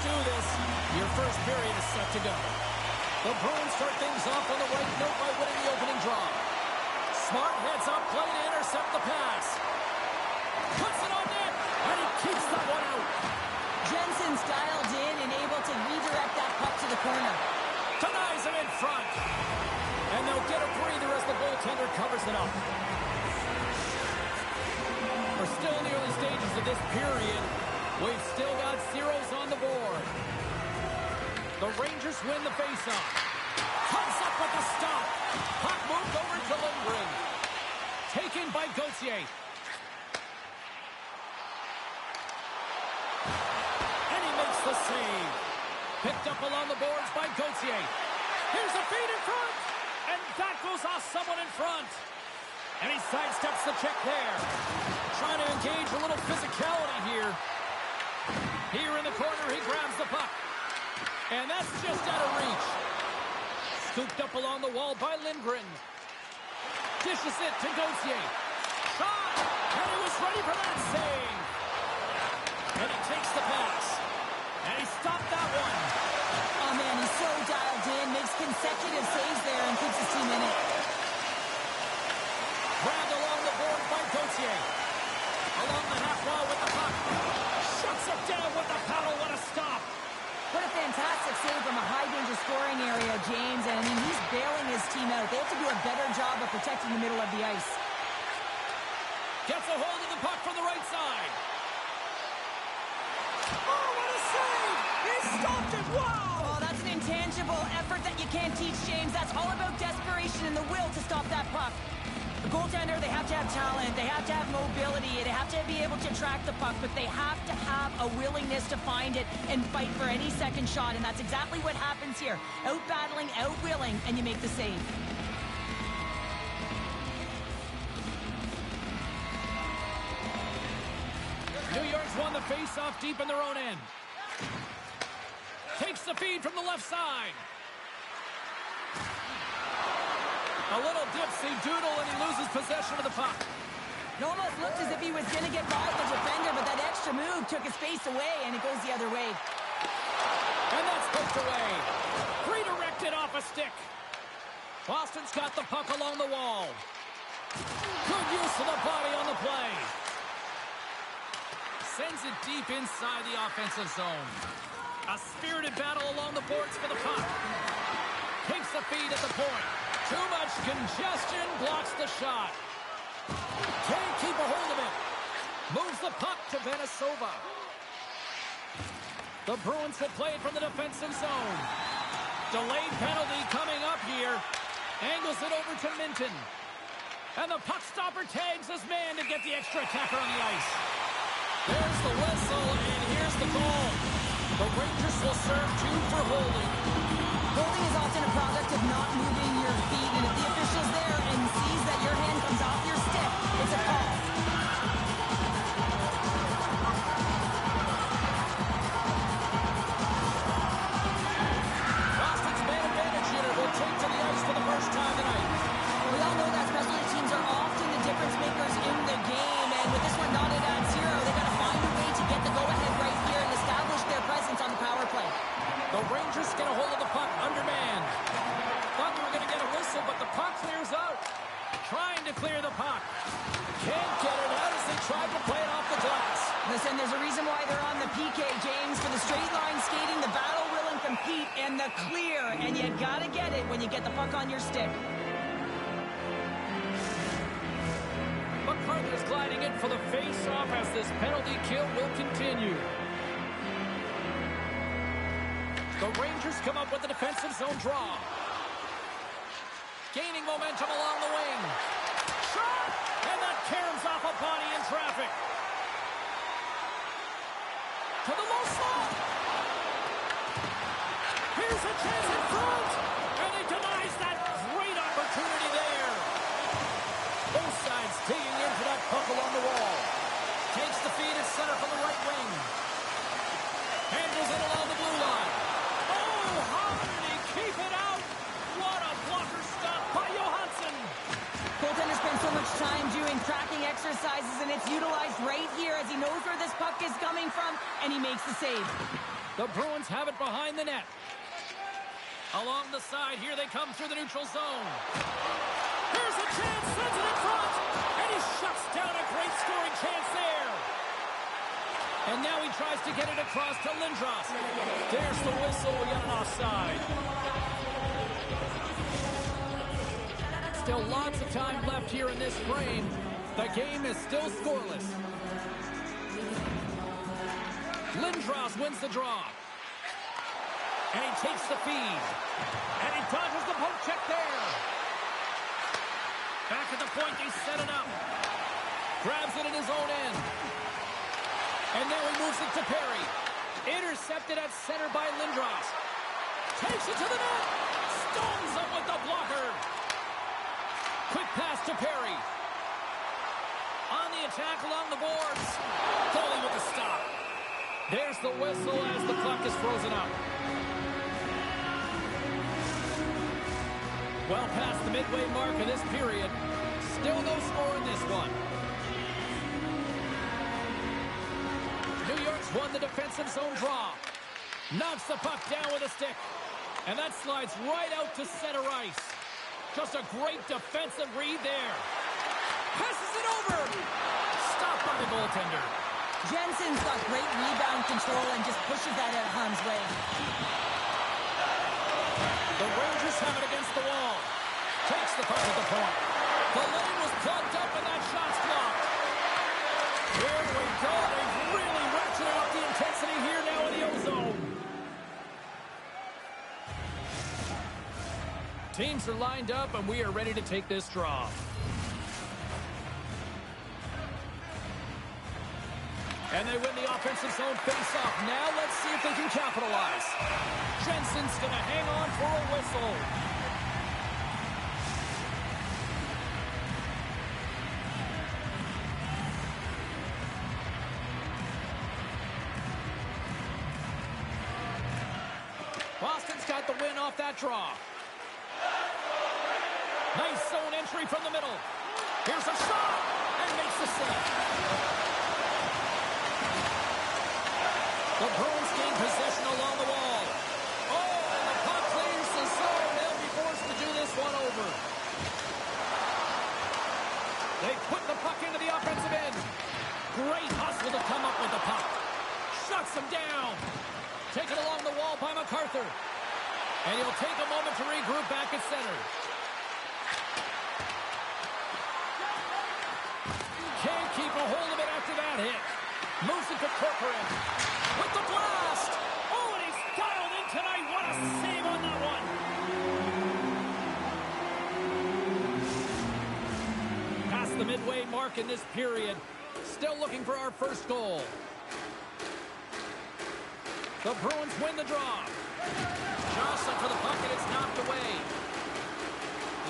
do this. Your first period is set to go. The Bruins start things off on the right note by winning the opening draw. Smart heads up play to intercept the pass. Puts it on net, and he keeps that one out. Jensen's dialed in and able to redirect that puck to the corner. Denies him in front. And they'll get a breather as the goaltender covers it up. We're still in the early stages of this period. We've still got zeros on the board. The Rangers win the faceoff. Comes up with the stop. Puck moved over to Lindgren. Taken by Gauthier. And he makes the save. Picked up along the boards by Gauthier. Here's a feed in front. And that goes off someone in front. And he sidesteps the check there. Trying to engage a little physicality here. Here in the corner, he grabs the puck. And that's just out of reach. Scooped up along the wall by Lindgren. Dishes it to Gauthier. Shot! And he was ready for that save. And he takes the pass. And he stopped that one. Oh, man, he's so dialed in. Makes consecutive saves there and keeps his team in it. Grabbed along the board by Gauthier. Along the half wall with the puck. Shuts it down with the paddle. What a stop. What a fantastic save from a high-danger scoring area, James. And, I mean, he's bailing his team out. They have to do a better job of protecting the middle of the ice. Gets a hold of the puck from the right side. Oh, what a save! He stopped it! Wow! Oh, that's an intangible effort that you can't teach, James. That's all about desperation and the will to stop that puck. The goaltender, they have to have talent, they have to have mobility, they have to be able to track the puck, but they have to have a willingness to find it and fight for any second shot, and that's exactly what happens here. Out-battling, out-willing, and you make the save. New York's won the face-off deep in their own end. Takes the feed from the left side. A little dipsy doodle and he loses possession of the puck. It almost looked as if he was going to get by the defender, but that extra move took his face away, and it goes the other way. And that's poked away. Redirected off a stick. Boston's got the puck along the wall. Good use of the body on the play. Sends it deep inside the offensive zone. A spirited battle along the boards for the puck. Takes the feed at the point. Too much congestion, blocks the shot. Can't keep a hold of it. Moves the puck to Venesova. The Bruins will play it from the defensive zone. Delayed penalty coming up here. Angles it over to Minton. And the puck stopper tags his man to get the extra attacker on the ice. There's the whistle, and here's the goal. The Rangers will serve two for holding. Holding is often a product of not moving your feet, and if the official's there and sees that your hand comes off your stick, it's a call. Boston's man advantage unit will take to the ice for the first time tonight. We all know that specialty teams are often the difference makers in the game, and with this one knotted at zero, they got to find a way to get the go-ahead right here and establish their presence on the power play. The Rangers get a hold of the puck, undermanned. Thought they were going to get a whistle, but the puck clears out. Trying to clear the puck. Can't get it out as they tried to play it off the glass. Listen, there's a reason why they're on the PK, James. For the straight line skating, the battle, will, and compete, and the clear. And you got to get it when you get the puck on your stick. McCarthy's gliding in for the face-off as this penalty kill will continue. The Rangers come up with the defensive zone draw. Gaining momentum along the wing. Shot! And that caroms off a body in traffic. To the low slot. Here's a chance in front. And he denies that great opportunity there. Both sides digging in for that puck along the wall. Takes the feed at center from the right wing. Handles it along the blue line. How did he keep it out? What a blocker stop by Johansson. Goaltender spends so much time doing tracking exercises, and it's utilized right here as he knows where this puck is coming from, and he makes the save. The Bruins have it behind the net. Along the side, here they come through the neutral zone. Here's a chance, sends it in front, and he shuts down a great scoring chance there. And now he tries to get it across to Lindros. There's the whistle, we got an offside. Still lots of time left here in this frame. The game is still scoreless. Lindros wins the draw. And he takes the feed. And he dodges the poke check there. Back at the point, they set it up. Grabs it in his own end. And now he moves it to Perry. Intercepted at center by Lindros. Takes it to the net. Stones up with the blocker. Quick pass to Perry. On the attack along the boards. Goalie with the stop. There's the whistle as the clock is frozen up. Well past the midway mark of this period. Still no score in this one. New York's won the defensive zone draw. Knocks the puck down with a stick. And that slides right out to center ice. Just a great defensive read there. Passes it over. Stopped by the goaltender. Jensen's got great rebound control and just pushes that out of harm's way. The Rangers have it against the wall. Takes the puck at the point. The lane was plugged up and that shot's blocked. Here we go. They've really ratcheted up the intensity here now in the O-zone. Teams are lined up and we are ready to take this draw. And they win the offensive zone face-off. Now let's see if they can capitalize. Jensen's going to hang on for a whistle. Boston's got the win off that draw. Nice zone entry from the middle. Here's a shot and makes the save. The Bruins gain possession along the wall. Oh, the puck clears the zone. They'll be forced to do this one over. They put the puck into the offensive end. Great hustle to come up with the puck. Shuts him down. Taken along the wall by MacArthur. And he'll take a moment to regroup back at center. Can't keep a hold of it after that hit. Moves it to Corcoran. With the blast! Oh, and he's dialed in tonight. What a save on that one. Past the midway mark in this period. Still looking for our first goal. The Bruins win the draw. Jostling for the puck and it's knocked away.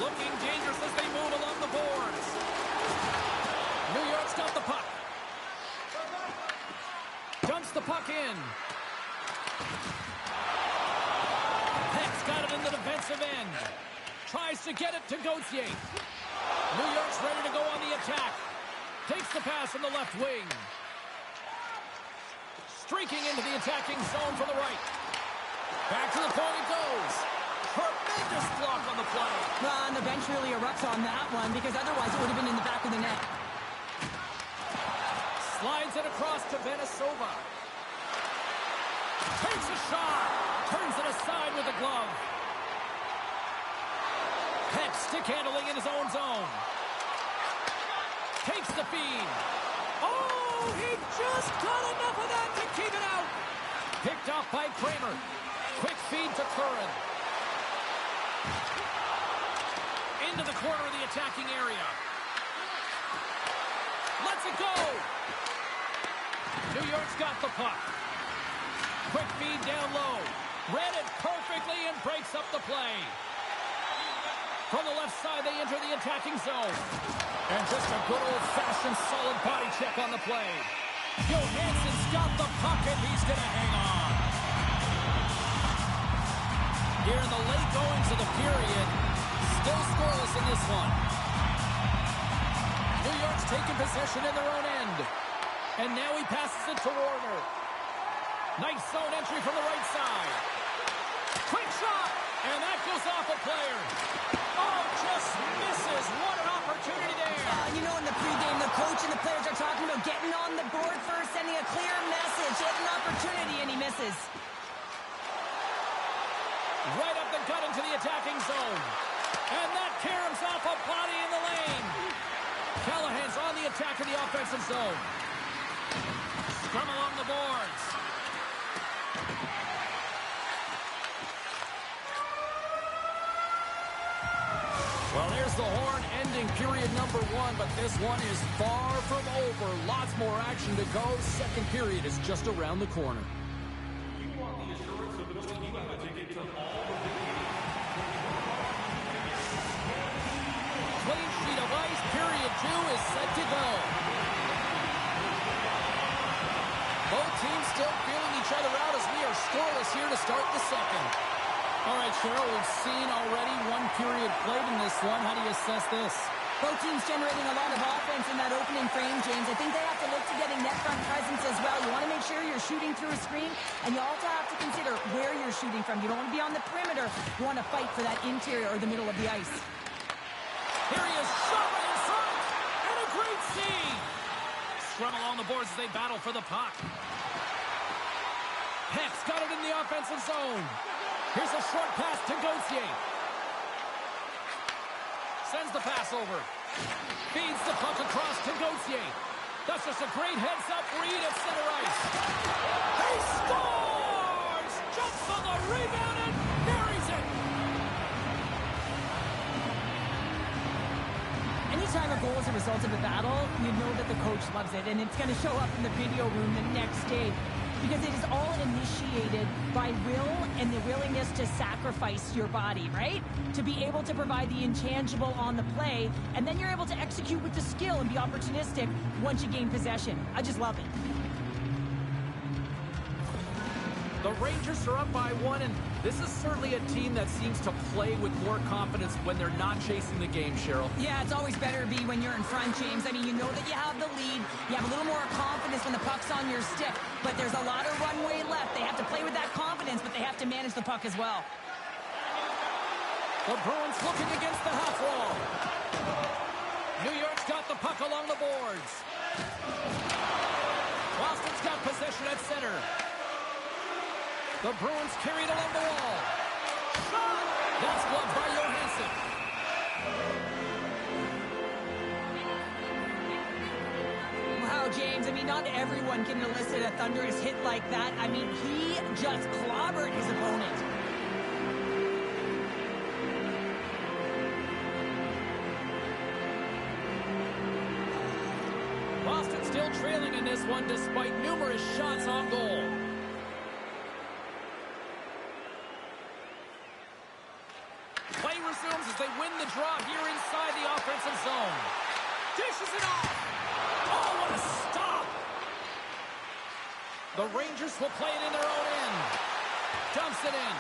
Looking dangerous as they move along the boards. New York's got the puck. Dumps the puck in. Peck's got it in the defensive end. Tries to get it to Gauthier. New York's ready to go on the attack. Takes the pass from the left wing. Streaking into the attacking zone from the right. Back to the point it goes. Tremendous block on the play. Well, and the bench really erupts on that one because otherwise it would have been in the back of the net. Slides it across to Venesova. Takes a shot. Turns it aside with a glove. Peck stick handling in his own zone. Takes the feed. Oh, he just got enough of that to keep it out. Picked off by Kramer. Quick feed to Curran. Into the corner of the attacking area. Lets it go. New York's got the puck. Quick feed down low. Read it perfectly and breaks up the play. From the left side, they enter the attacking zone. And just a good old-fashioned solid body check on the play. Johansson's got the puck and he's going to hang on. Here in the late goings of the period, still scoreless in this one. New York's taking possession in their own end. And now he passes it to Warner. Nice zone entry from the right side. Quick shot, and that goes off a player. Oh, just misses. What an opportunity there. You know, in the pregame, the coach and the players are talking about getting on the board first, sending a clear message. He had an opportunity, and he misses. Right up the gut into the attacking zone. And that caroms off a body in the lane. Callahan's on the attack of the offensive zone. Scrum along the boards. Well, there's the horn ending period number 1, but this one is far from over. Lots more action to go. Second period is just around the corner. You want the assurance of knowing you have a ticket to all the big games. Clean sheet of ice. Period 2 is set to go. Both teams still feeling each other out as we are scoreless here to start the second. All right, Cheryl, we've seen already one period played in this one. How do you assess this? Both teams generating a lot of offense in that opening frame, James. I think they have to look to getting net front presence as well. You want to make sure you're shooting through a screen, and you also have to consider where you're shooting from. You don't want to be on the perimeter. You want to fight for that interior or the middle of the ice. Here he is, shot right in front, and a great save. Scrum along the boards as they battle for the puck. Heck's got it in the offensive zone. Here's a short pass to Gauthier. Sends the pass over. Feeds the puck across to Gauthier. That's just a great heads-up read at center ice. He scores! Jumps on the rebound and buries it. Anytime a goal is a result of a battle, you know that the coach loves it, and it's going to show up in the video room the next day. Because it is all initiated by will and the willingness to sacrifice your body, right? To be able to provide the intangible on the play, and then you're able to execute with the skill and be opportunistic once you gain possession. I just love it. The Rangers are up by 1, and this is certainly a team that seems to play with more confidence when they're not chasing the game, Cheryl. Yeah, it's always better to be when you're in front, James. I mean, you know that you have the lead. You have a little more confidence when the puck's on your stick, but there's a lot of runway left. They have to play with that confidence, but they have to manage the puck as well. The Bruins looking against the half wall. New York's got the puck along the boards. Boston's got possession at center. The Bruins carry it along the wall. Shot! That's blocked by Johansson. Wow, James, I mean, not everyone can elicit a thunderous hit like that. I mean, he just clobbered his opponent. Boston still trailing in this one despite numerous shots on goal. Play resumes as they win the draw here inside the offensive zone. Dishes it off. Oh, what a stop. The Rangers will play it in their own end. Dumps it in.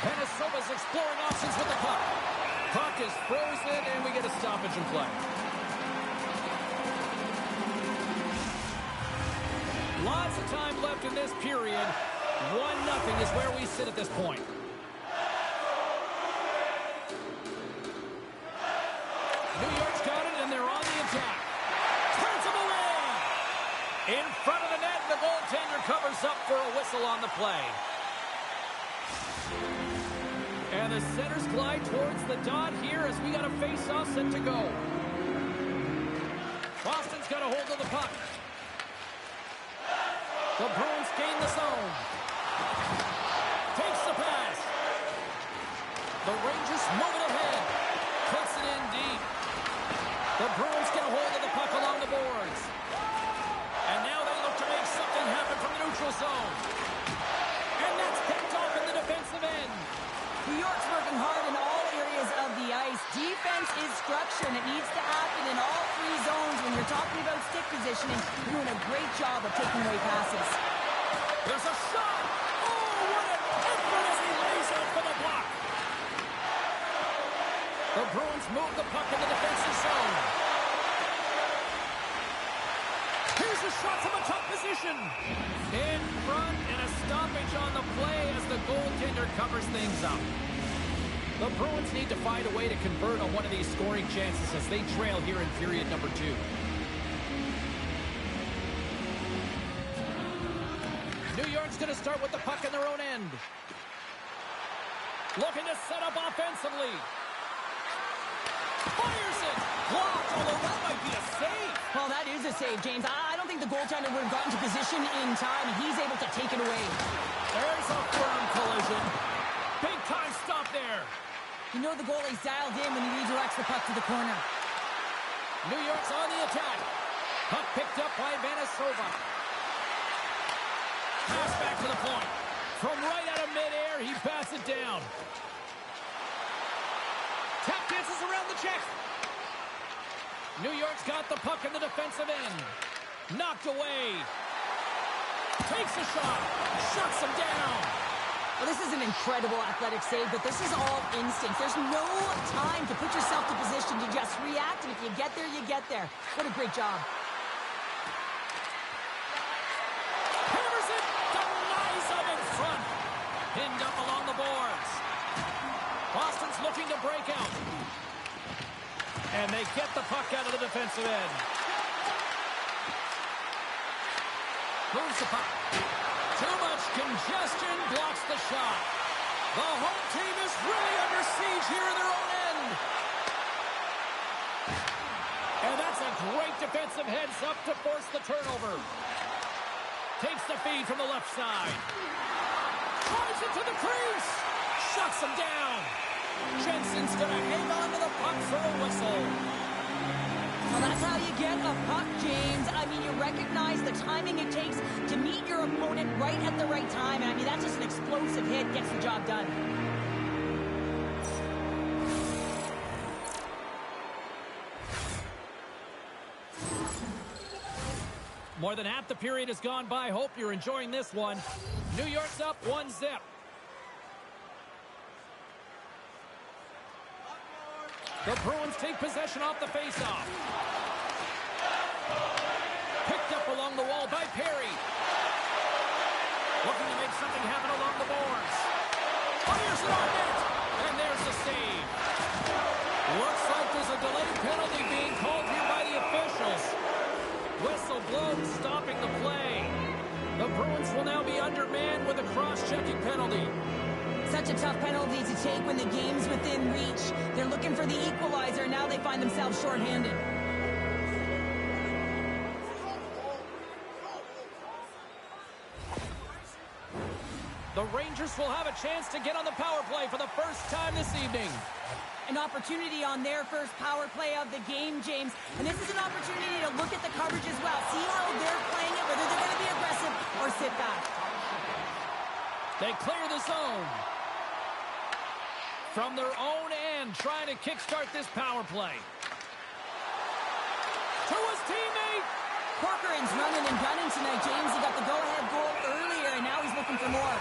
Minnesota's exploring options with the puck. Puck is frozen, and we get a stoppage in play. Lots of time left in this period. 1-0 is where we sit at this point. New York's got it, and they're on the attack. Turns them away. In front of the net, the goaltender covers up for a whistle on the play. And the centers glide towards the dot here as we got a face-off set to go. Boston's got a hold of the puck. The Bruins gain the zone. Takes the pass. The Rangers move it ahead. Puts it in deep. The Bruins get a hold of the puck along the boards. And now they look to make something happen from the neutral zone. And that's picked off in the defensive end. New York's working hard in all areas of the ice. Defense is structure, and it needs to happen in all three zones. When you're talking about stick positioning, you're doing a great job of taking away passes. There's a shot. Oh, what an effort as he lays out for the block. The Bruins move the puck in the defensive zone. Here's a shot from a tough position. possession. In front and a stoppage on the play as the goaltender covers things up. The Bruins need to find a way to convert on one of these scoring chances as they trail here in period number 2. New York's going to start with the puck in their own end. Looking to set up offensively. Fires it. Blocked, although that might be a save. Well, that is a save, James. I don't think the goaltender would have gotten to position in time. He's able to take it away. There's a firm collision. Big time stop there. You know the goalie's dialed in when he redirects the puck to the corner. New York's on the attack. Puck picked up by Vanasova. Pass back to the point. From right out of midair, he bats it down. Tap dances around the check. New York's got the puck in the defensive end. Knocked away. Takes a shot. Shuts him down. Well, this is an incredible athletic save, but this is all instinct. There's no time to put yourself to position to just react, and if you get there, you get there. What a great job. Hammers it. Denies him in front. Pinned up along the boards. Boston's looking to break out. And they get the puck out of the defensive end. Moves the puck. Too much congestion blocks the shot. The home team is really under siege here in their own end. And that's a great defensive heads-up to force the turnover. Takes the feed from the left side. Tries it to the crease. Shuts him down. Jensen's going to hang on to the puck for a whistle. Well, that's how you get a puck, James. I mean, you recognize the timing it takes to meet your opponent right at the right time. And I mean, that's just an explosive hit. Gets the job done. More than half the period has gone by. Hope you're enjoying this one. New York's up 1-0. The Bruins take possession off the faceoff. Picked up along the wall by Perry. Looking to make something happen along the boards. Fires it on net. And there's the save. Looks like there's a delayed penalty being called here by the officials. Whistle blown, stopping the play. The Bruins will now be undermanned with a cross-checking penalty. Such a tough penalty to take when the game's within reach. They're looking for the equalizer. Now they find themselves shorthanded. The Rangers will have a chance to get on the power play for the first time this evening. An opportunity on their first power play of the game, James. And this is an opportunity to look at the coverage as well. See how they're playing it, whether they're going to be aggressive or sit back. They clear the zone. From their own end, trying to kickstart this power play. To his teammate. Corcoran's running and gunning tonight, James. He got the go-ahead goal earlier, and now he's looking for more.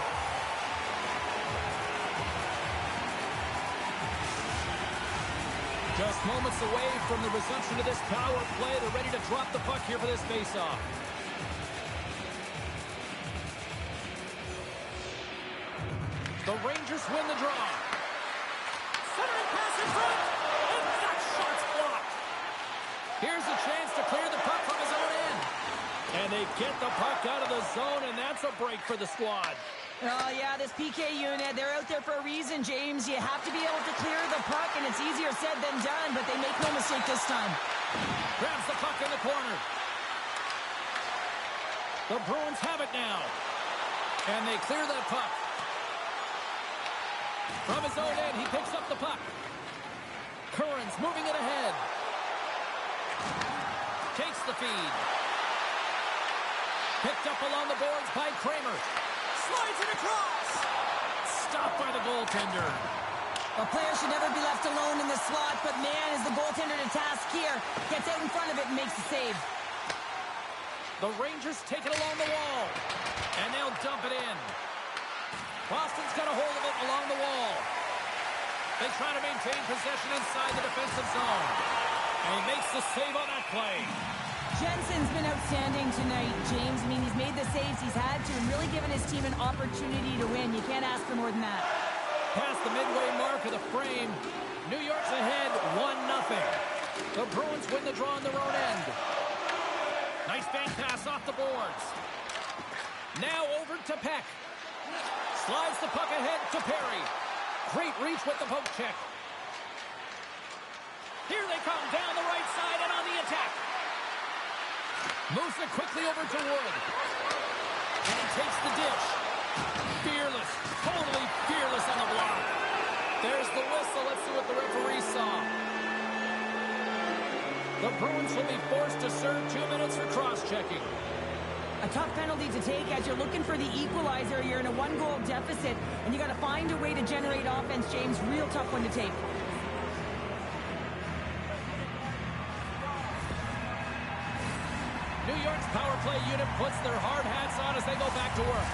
Just moments away from the resumption of this power play. They're ready to drop the puck here for this faceoff. The Rangers win the draw. Centering pass in front. And that shot's blocked. Here's a chance to clear the puck from his own end. And they get the puck out of the zone, and that's a break for the squad. Oh, yeah, this PK unit, they're out there for a reason, James. You have to be able to clear the puck, and it's easier said than done, but they make no mistake this time. Grabs the puck in the corner. The Bruins have it now. And they clear that puck. From his own end, he picks up the puck. Curran's moving it ahead. Takes the feed. Picked up along the boards by Kramer. Slides it across. Stopped by the goaltender. A player should never be left alone in the slot, but man, is the goaltender to task here. Gets out in front of it and makes the save. The Rangers take it along the wall. And they'll dump it in. Boston's got a hold of it along the wall. They try to maintain possession inside the defensive zone. And he makes the save on that play. Jensen's been outstanding tonight, James. I mean, he's made the saves he's had to and really given his team an opportunity to win. You can't ask for more than that. Past the midway mark of the frame, New York's ahead 1-0. The Bruins win the draw on their own end. Nice bank pass off the boards. Now over to Peck. Slides the puck ahead to Perry. Great reach with the poke check. Here they come down the right side and on the attack. Moves it quickly over to Wood. And he takes the dish. Fearless. Totally fearless on the block. There's the whistle. Let's see what the referee saw. The Bruins will be forced to serve 2 minutes for cross-checking. A tough penalty to take as you're looking for the equalizer. You're in a 1-goal deficit, and you got to find a way to generate offense, James. Real tough one to take. New York's power play unit puts their hard hats on as they go back to work.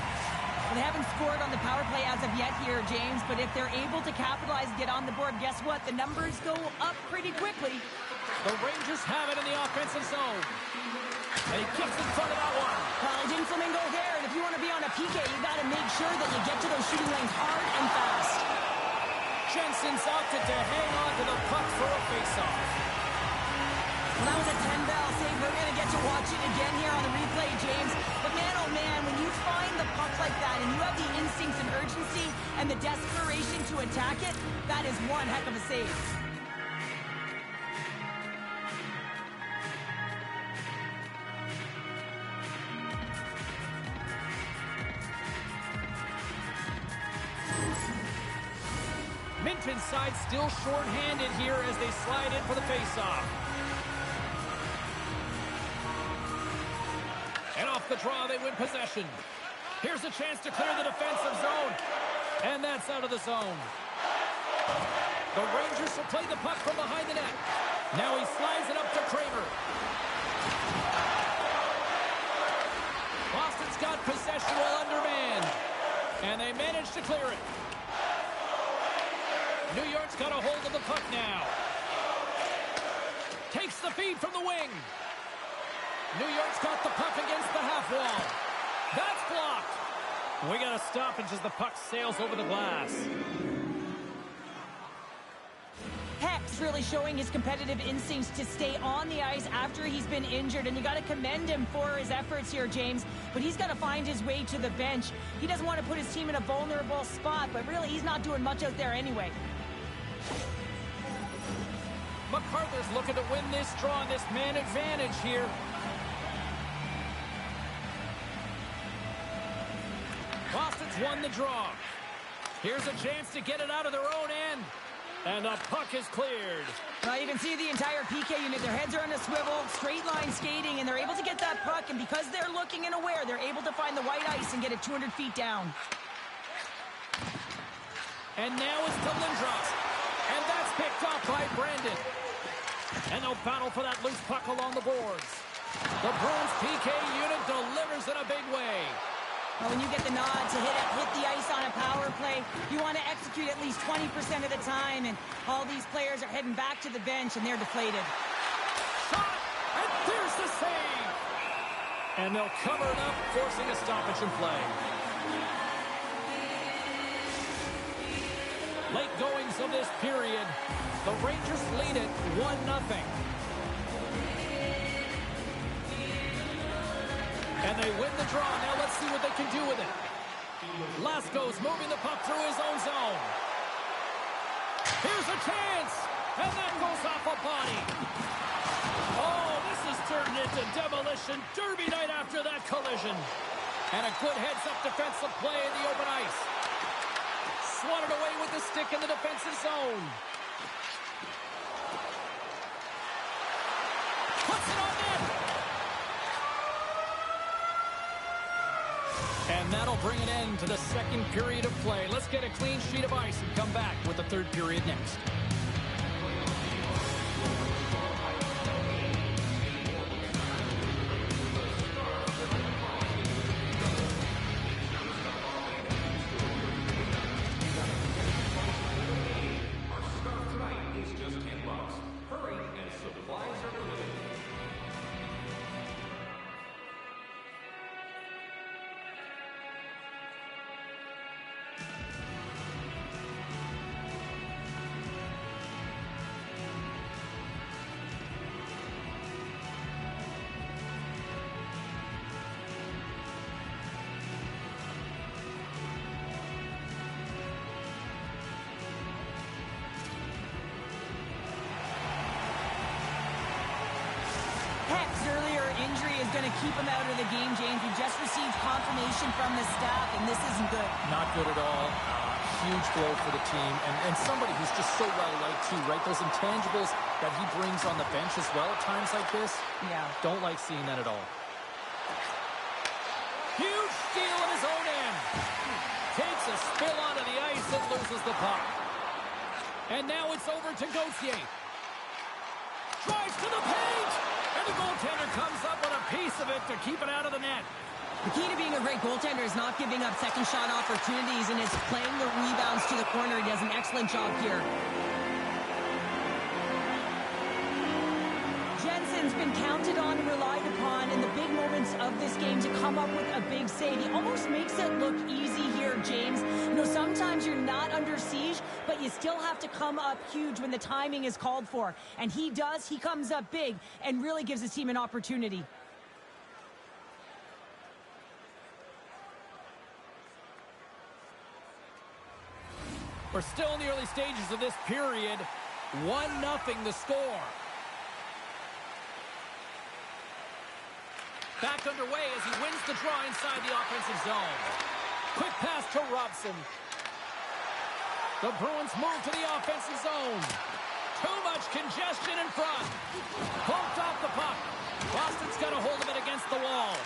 Well, they haven't scored on the power play as of yet here, James, but if they're able to capitalize and get on the board, guess what? The numbers go up pretty quickly. The Rangers have it in the offensive zone. And he kicks in front of that one. Well, didn't Flamingo there, and if you want to be on a PK, you got to make sure that you get to those shooting lanes hard and fast. Jensen's opted to hang on to the puck for a faceoff. Well, that was a 10-bell save. We're going to get to watch it again here on the replay, James. But man, oh man, when you find the puck like that and you have the instincts and urgency and the desperation to attack it, that is one heck of a save. Minton's side still short-handed here as they slide in for the faceoff. And off the draw, they win possession. Here's a chance to clear the defensive zone. And that's out of the zone. The Rangers will play the puck from behind the net. Now he slides it up to Kramer. Boston's got possession while undermanned. And they manage to clear it. New York's got a hold of the puck now. Takes the feed from the wing. New York's got the puck against the half wall. That's blocked. We got a stoppage as the puck sails over the glass. Heck's really showing his competitive instincts to stay on the ice after he's been injured, and you got to commend him for his efforts here, James. But he's got to find his way to the bench. He doesn't want to put his team in a vulnerable spot, but really he's not doing much out there anyway. MacArthur's looking to win this draw, this man advantage here. Boston's won the draw. Here's a chance to get it out of their own end. And the puck is cleared. Well, you can see the entire PK unit. Their heads are on a swivel, straight line skating, and they're able to get that puck. And because they're looking and aware, they're able to find the white ice and get it 200 feet down. And now it's to Lindros. And that's picked off by Brandon. And they'll battle for that loose puck along the boards. The Bruins PK unit delivers in a big way. Well, when you get the nod to hit the ice on a power play, you want to execute at least 20% of the time, and all these players are heading back to the bench, and they're deflated. Shot, and there's the save! And they'll cover it up, forcing a stoppage in play. Late goings of this period, the Rangers lead it 1-0. And they win the draw. Now let's see what they can do with it. Lasco's moving the puck through his own zone. Here's a chance. And that goes off a body. Oh, this has turned into demolition derby night after that collision. And a good heads-up defensive play in the open ice. Swatted away with the stick in the defensive zone. Puts it on net. And that'll bring an end to the second period of play. Let's get a clean sheet of ice and come back with the third period next. going to keep him out of the game, James. We just received confirmation from the staff, and this isn't good. Not good at all. Huge blow for the team, and somebody who's just so well-liked too, right? Those intangibles that he brings on the bench as well at times like this. Yeah. Don't like seeing that at all. Huge steal in his own end. Takes a spill onto the ice and loses the puck. And now it's over to Gauthier. Drives to the paint! And the goaltender comes up with a piece of it to keep it out of the net. The key to being a great goaltender is not giving up second shot opportunities, and it's playing the rebounds to the corner. He does an excellent job here. Jensen's been counted on and relied upon in the big moments of this game to come up with a big save. He almost makes it look easy here, James. You know, sometimes you're not under siege, but you still have to come up huge when the timing is called for. And he does. He comes up big and really gives his team an opportunity. We're still in the early stages of this period. 1-0 the score. Back underway as he wins the draw inside the offensive zone. Quick pass to Robson. The Bruins move to the offensive zone. Too much congestion in front. Bumped off the puck. Boston's got a hold of it against the wall.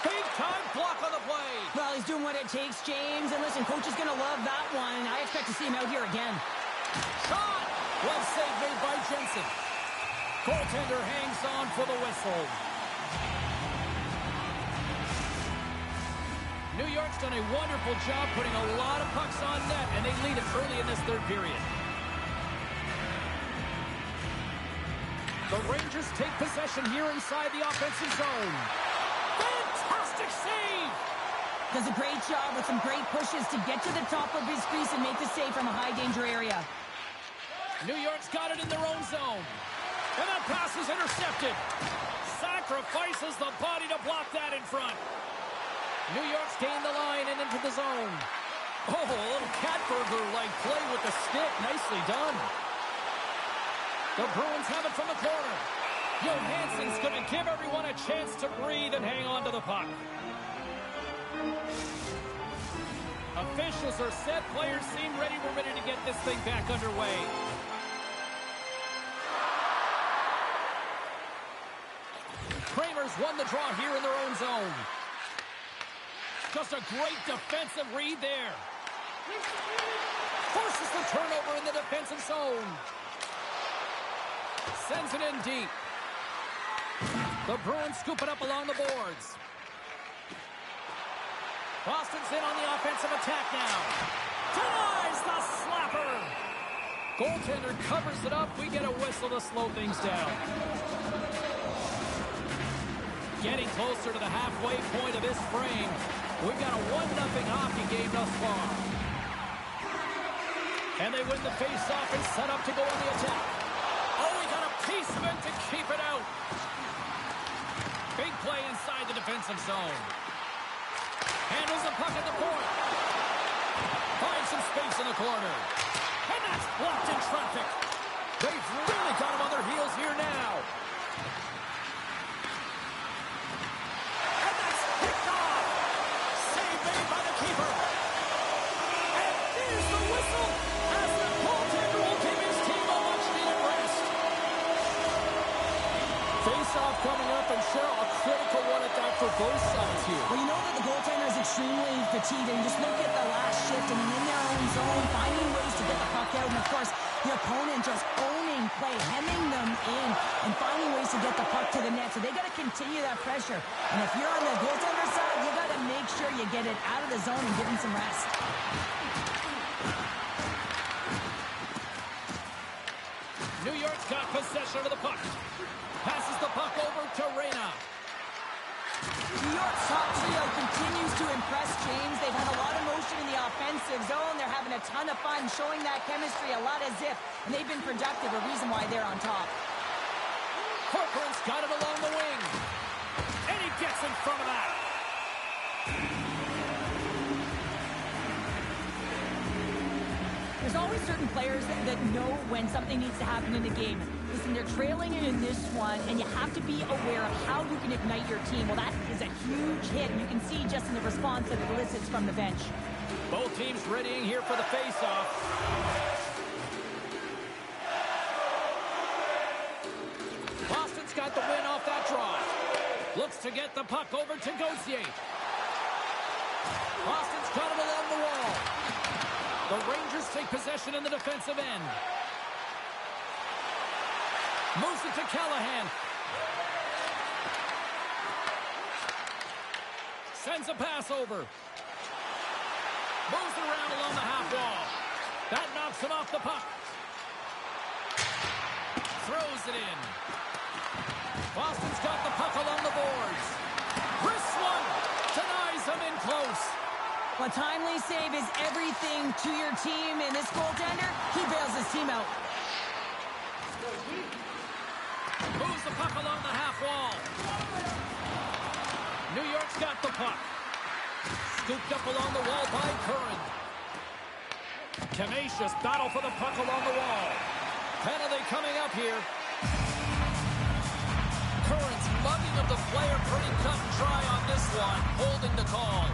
Big-time block on the play. Well, he's doing what it takes, James. And listen, coach is going to love that one. I expect to see him out here again. Shot! Well saved made by Jensen. Goaltender hangs on for the whistle. New York's done a wonderful job putting a lot of pucks on net, and they lead it early in this third period. The Rangers take possession here inside the offensive zone. Fantastic save! Does a great job with some great pushes to get to the top of his crease and make the save from a high-danger area. New York's got it in their own zone. And that pass is intercepted. Sacrifices the body to block that in front. New York's gained the line and into the zone. Oh, a little Katberger-like play with the stick. Nicely done. The Bruins have it from the corner. Johansson's going to give everyone a chance to breathe and hang on to the puck. Officials are set. Players seem ready. We're ready to get this thing back underway. Kramer's won the draw here in their own zone. Just a great defensive read there. Forces the turnover in the defensive zone. Sends it in deep. The Bruins scoop it up along the boards. Boston's in on the offensive attack now. Denies the slapper. Goaltender covers it up. We get a whistle to slow things down. Getting closer to the halfway point of this frame. We've got a 1-0 hockey game thus far. And they win the face-off and set up to go on the attack. Oh, we got a piece of it to keep it out. Big play inside the defensive zone. Handles the puck at the point. Finds some space in the corner. And that's blocked in traffic. They've really got him on their heels here now. And that's picked off. Save made by the keeper. And there's the whistle as the goaltender will give his team a much-needed rest. Face-off coming up, and Cheryl, a critical one at that for both sides here. Well, you know that the goaltender is extremely fatigued, and just look at the last shift, and in their own zone, finding ways to get the puck out, and of course, the opponent just owning play, hemming them in, and finding ways to get the puck to the net. So they got to continue that pressure. And if you're on the goaltender side, you got to make sure you get it out of the zone and give him some rest. New York's got possession of the puck. Passes the puck over to Reyna. New York's top trio continues to impress, James. They've had a lot of motion in the offensive zone. They're having a ton of fun, showing that chemistry, a lot of zip, and they've been productive, a reason why they're on top. Corcoran's got it along the wing. And he gets in front of that. There's always certain players that know when something needs to happen in a game. Listen, they're trailing it in this one, and you have to be aware of how you can ignite your team. Well, that is a huge hit, and you can see just in the response that it elicits from the bench. Both teams readying here for the face-off. Boston's got the win off that draw. Looks to get the puck over to Gauthier. Boston's got it along the wall. The Rangers take possession in the defensive end. Moves it to Callahan. Sends a pass over. Moves it around along the half wall. That knocks him off the puck. Throws it in. Boston's got the puck along the boards. Wrists one. Denies him in close. A timely save is everything to your team, and this goaltender, he bails his team out. Moves the puck along the half wall. New York's got the puck. Scooped up along the wall by Curran. Tenacious battle for the puck along the wall. Penalty coming up here. Curran's mugging of the player, pretty cut and dry on this one, holding the call.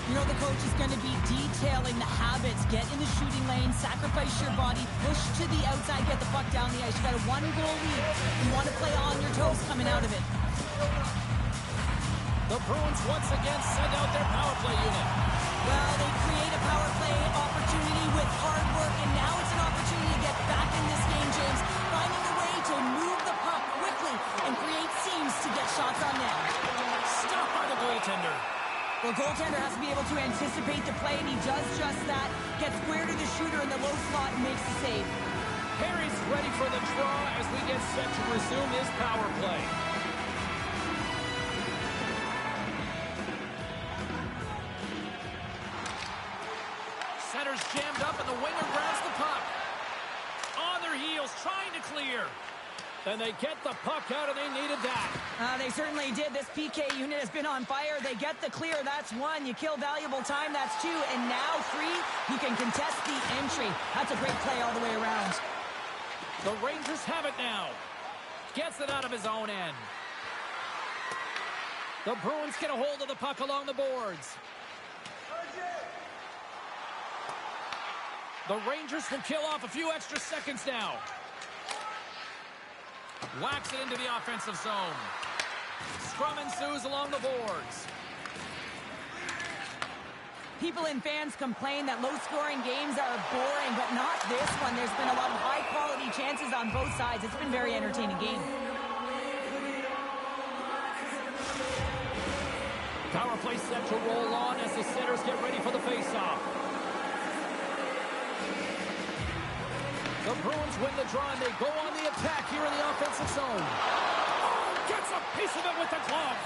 You know the coach is going to be detailing the habits. Get in the shooting lane, sacrifice your body, push to the outside, get the puck down the ice. You got a one-goal lead. You want to play on your toes coming out of it. The Bruins once again send out their power play unit. Well, they create a power play opportunity with hard work, and now it's an opportunity to get back in this game, James. Finding a way to move the puck quickly and create seams to get shots on net. Stopped by the goaltender. Well, goaltender has to be able to anticipate the play, and he does just that. Gets square to the shooter in the low slot and makes the save. Perry's ready for the draw as we get set to resume his power play. Center's jammed up, and the winger grabs the puck. On their heels, trying to clear. Then they get the puck out, and they needed that. They certainly did. This PK unit has been on fire. They get the clear. That's one. You kill valuable time. That's two. And now three, you can contest the entry. That's a great play all the way around. The Rangers have it now. Gets it out of his own end. The Bruins get a hold of the puck along the boards. The Rangers will kill off a few extra seconds now. Whacks it into the offensive zone. Scrum ensues along the boards. People and fans complain that low-scoring games are boring, but not this one. There's been a lot of high-quality chances on both sides. It's been a very entertaining game. Power play set to roll on as the Senators get ready for the face-off. The Bruins win the draw, and they go on the attack here in the offensive zone. Gets a piece of it with the glove.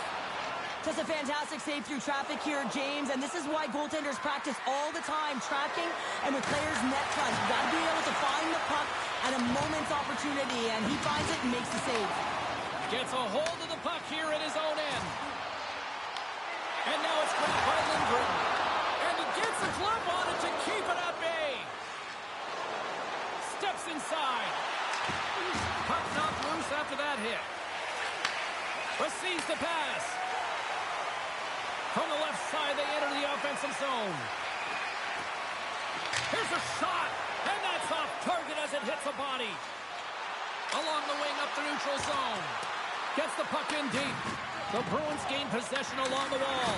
Just a fantastic save through traffic here, James, and this is why goaltenders practice all the time, tracking and with players net front. You got to be able to find the puck at a moment's opportunity, and he finds it and makes the save. Gets a hold of the puck here at his own end. And now it's grabbed by Lindgren. And he gets a glove on it to keep it at bay. Steps inside. Puck knocked loose after that hit. Receives the pass. From the left side, they enter the offensive zone. Here's a shot. And that's off target as it hits a body. Along the wing up the neutral zone. Gets the puck in deep. The Bruins gain possession along the wall.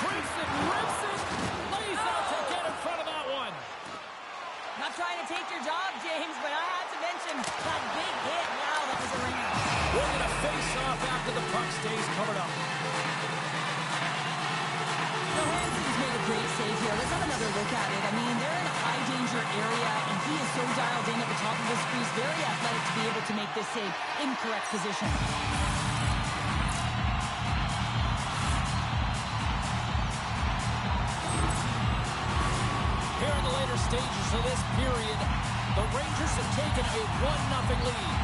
Breaks it, rips it, lays out to get in front of that one. Not trying to take your job, James, but I had to mention that big hit. Wow, that was a ringer. We're going to face off after the puck stays covered up. Johansson's made a great save here. Let's have another look at it. I mean, they're in a high-danger area, and he is so dialed in at the top of his crease. Very athletic to be able to make this save in correct position. Here in the later stages of this period, the Rangers have taken a 1-0 lead.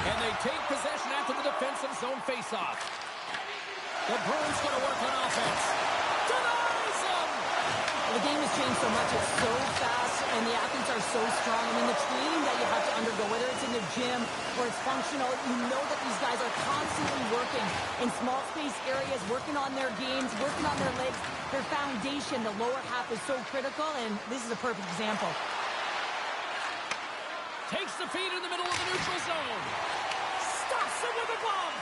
And they take possession after the defensive zone faceoff. The Bruins going to work on offense. Denies them! The game has changed so much. It's so fast, and the athletes are so strong. I mean, the training that you have to undergo, whether it's in the gym or it's functional, you know that these guys are constantly working in small space areas, working on their games, working on their legs. Their foundation, the lower half, is so critical, and this is a perfect example. Takes the feed in the middle of the neutral zone. Stops him with a glove.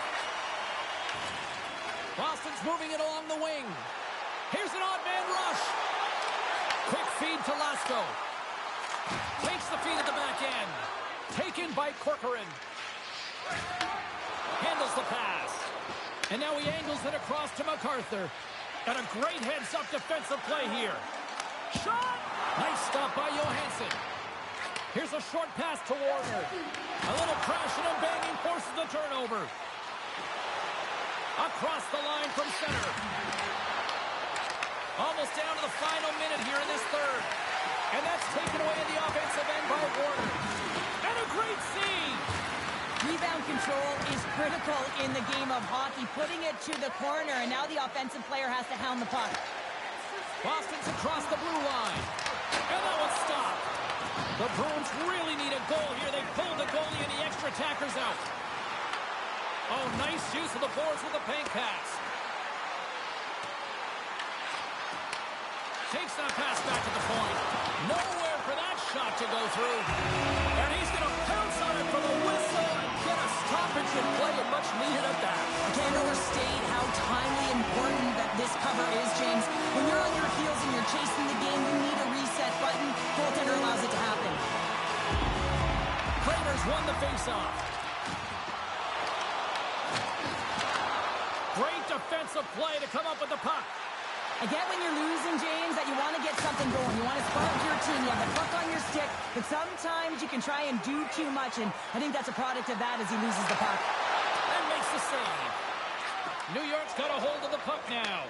Boston's moving it along the wing. Here's an odd man rush. Quick feed to Lasko. Takes the feed at the back end. Taken by Corcoran. Handles the pass. And now he angles it across to MacArthur. And a great heads-up defensive play here. Shot! Nice stop by Johansson. Here's a short pass to Warner. A little crashing and banging forces the turnover. Across the line from center. Almost down to the final minute here in this third. And that's taken away in the offensive end by Warner. And a great save. Rebound control is critical in the game of hockey. Putting it to the corner, and now the offensive player has to hound the puck. Boston's across the blue line. And that one's stopped. The Bruins really need a goal here. They pulled the goalie and the extra attackers out. Oh, nice use of the boards with the bank pass. Takes that pass back to the point. Nowhere for that shot to go through. And he's going to pounce on it for the whistle and get a stoppage in play, and much needed at that. I can't overstate how timely important that this cover is, James. When you're on your heels and you're chasing the game, you need a reset button. Goaltender allows it to happen. Kramer's won the faceoff. Great defensive play to come up with the puck. I get when you're losing, James, that you want to get something going. You want to spark your team. You have the puck on your stick. But sometimes you can try and do too much, and I think that's a product of that as he loses the puck. And makes the save. New York's got a hold of the puck now.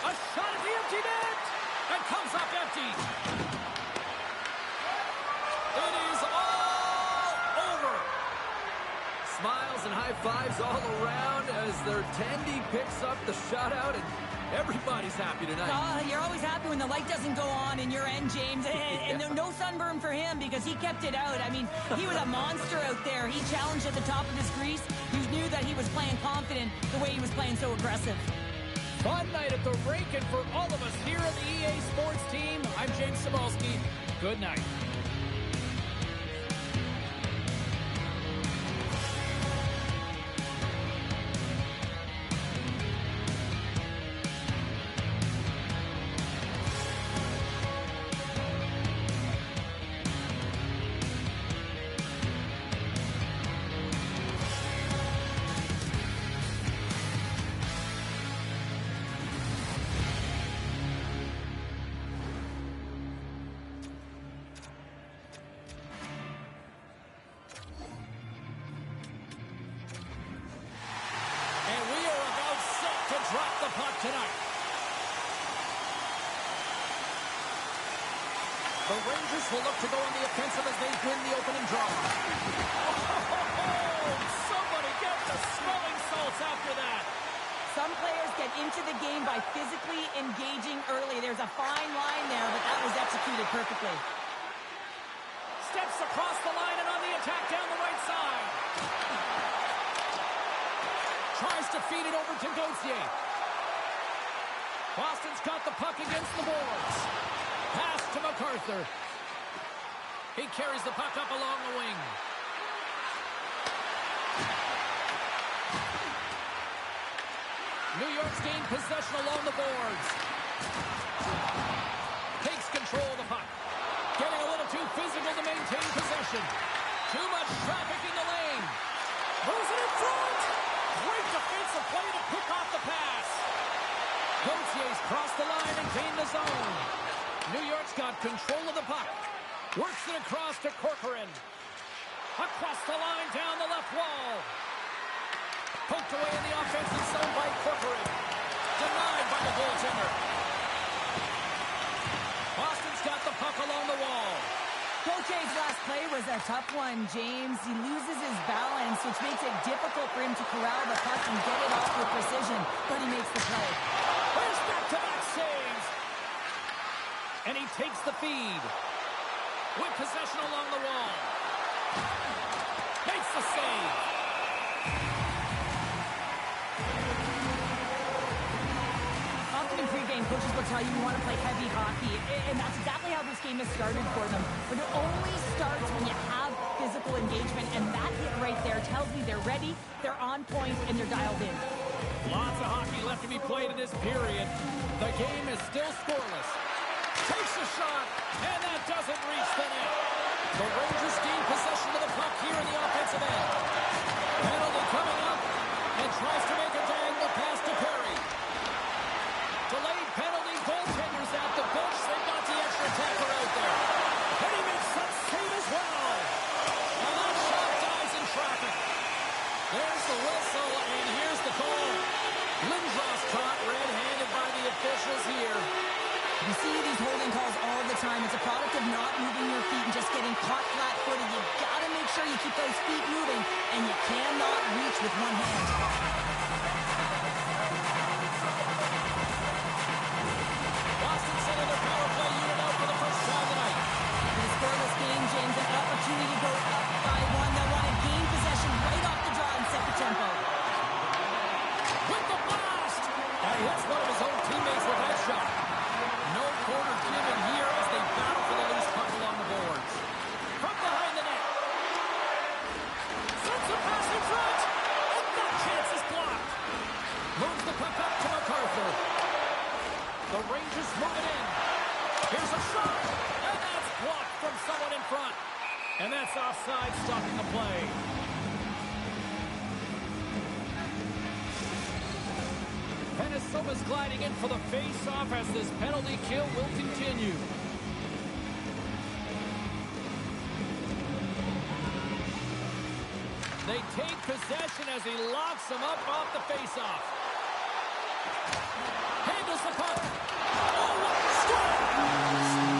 A shot at the empty net. And comes up empty. It is all over. Smiles and high fives all around as their Tandy picks up the shutout, and everybody's happy tonight. You're always happy when the light doesn't go on in your end, James. And no sunburn for him because he kept it out. I mean, he was a monster out there. He challenged at the top of his crease. You knew that he was playing confident the way he was playing so aggressive. Fun night at the rink, and for all of us here at the EA Sports team, I'm James Cybulski. Good night. Drop the puck tonight. The Rangers will look to go on the offensive as they win the opening draw. Oh, somebody get the smelling salts after that. Some players get into the game by physically engaging early. There's a fine line there, but that was executed perfectly. Steps across the line and on the attack down the right side. Tries to feed it over to Gauthier. Boston's got the puck against the boards. Pass to MacArthur. He carries the puck up along the wing. New York's gained possession along the boards. Takes control of the puck. Getting a little too physical to maintain possession. Too much traffic in the lane. Moves it in front. Great defensive play to pick off the pass. Gauthier's crossed the line and gained the zone. New York's got control of the puck. Works it across to Corcoran. Across the line down the left wall. Poked away in the offensive zone by Corcoran. Denied by the goaltender. Boston's got the puck along the wall. Gautier's last play was a tough one, James. He loses his balance, which makes it difficult for him to corral the puck and get it off with precision, but he makes the play. There's back-to-back saves. And he takes the feed. With possession along the wall. Makes the save. Often in pregame, coaches will tell you want to play heavy hockey, and that's exactly how this game has started for them. But it only starts when you have physical engagement, and that hit right there tells me they're ready, they're on point, and they're dialed in. Lots of hockey left to be played in this period. The game is still scoreless. Takes a shot, and that doesn't reach the net. The Rangers gain possession of the puck here in the offensive end. Penalty coming up, and tries to make a diagonal pass to Perry. Delayed penalty, goaltenders at the bench. They've got the extra attacker out there. And he makes that save as well. And that shot dies in traffic. There's the whistle, and here's the call. Lindros caught red-handed by the officials here. You see these holding calls all the time. It's a product of not moving your feet and just getting caught flat-footed. You got to make sure you keep those feet moving, and you cannot reach with one hand. Boston sending their power play unit out for the first time tonight. In a scoreless game, James, an opportunity to go up by one. They'll want to gain possession right off the draw and set the tempo. With the blast! And he hits one of his own teammates with that shot. No quarter given here as they battle for the loose puck along the boards. From behind the net. Sends a pass in front. And that chance is blocked. Moves the puck up to MacArthur. The Rangers move it in. Here's a shot. And that's blocked from someone in front. And that's offside, stopping the play. Penissova's gliding in for the face-off as this penalty kill will continue. They take possession as he locks him up off the face-off. Handles the puck. Oh, score!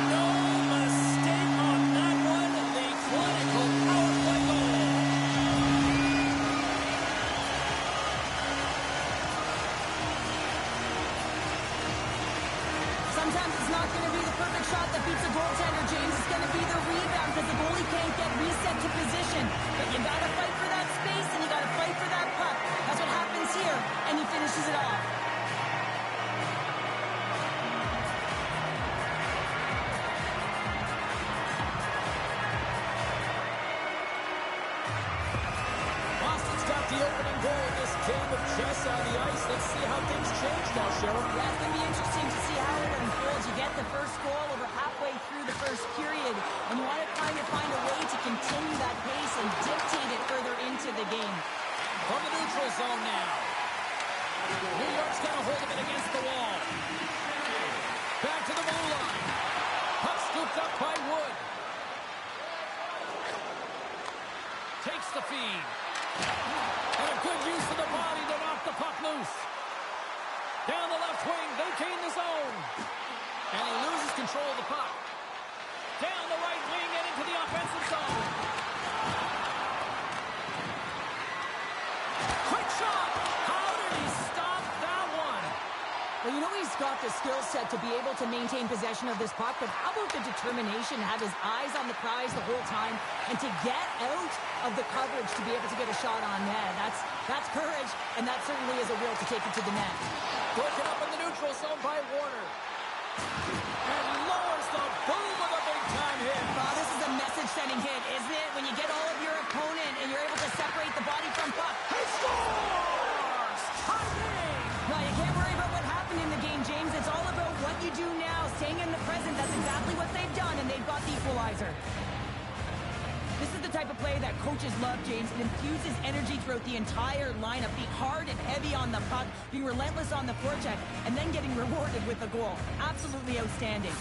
No mistake on that one. The clinical power play goal. Sometimes it's not going to be the perfect shot that beats a goaltender, James. It's going to be the rebound because the goalie can't get reset to position. But you got to fight for that space and you got to fight for that puck. That's what happens here, and he finishes it off. Boston's got the opening goal in this game of chess on the ice. Let's see how things change now, Cheryl. Yeah, it's going to be interesting to see how it unfolds. You get the first goal over halfway through the first period, and you want to kind of find a way to continue that pace and dictate it further into the game. From the neutral zone now. New York's got to hold him in against the wall. Back to the blue line. Puck scooped up by Wood. Takes the feed. And a good use of the body to knock the puck loose. Down the left wing, they gain the zone. And he loses control of the puck. Down the right wing and into the offensive zone. Quick shot! How did he stop that one? Well, you know he's got the skill set to be able to maintain possession of this puck, but how about the determination, have his eyes on the prize the whole time, and to get out of the coverage to be able to get a shot on net. That's courage, and that certainly is a will to take it to the net. Broken up in the neutral zone by Warner. And lowers the boom of a big-time hit. Oh, this is a message-sending hit, isn't it? When you get all of your opponent and you're able to separate the body from puck. He scores! Tie game! Well, you can't worry about what happened in the game, James. It's all about what you do now, staying in the present. That's exactly what they've done, and they've got the equalizer. This is the type of play that coaches love, James. It infuses energy throughout the entire lineup, being hard and heavy on the puck, being relentless on the forecheck, and then getting rewarded with a goal. Absolutely outstanding.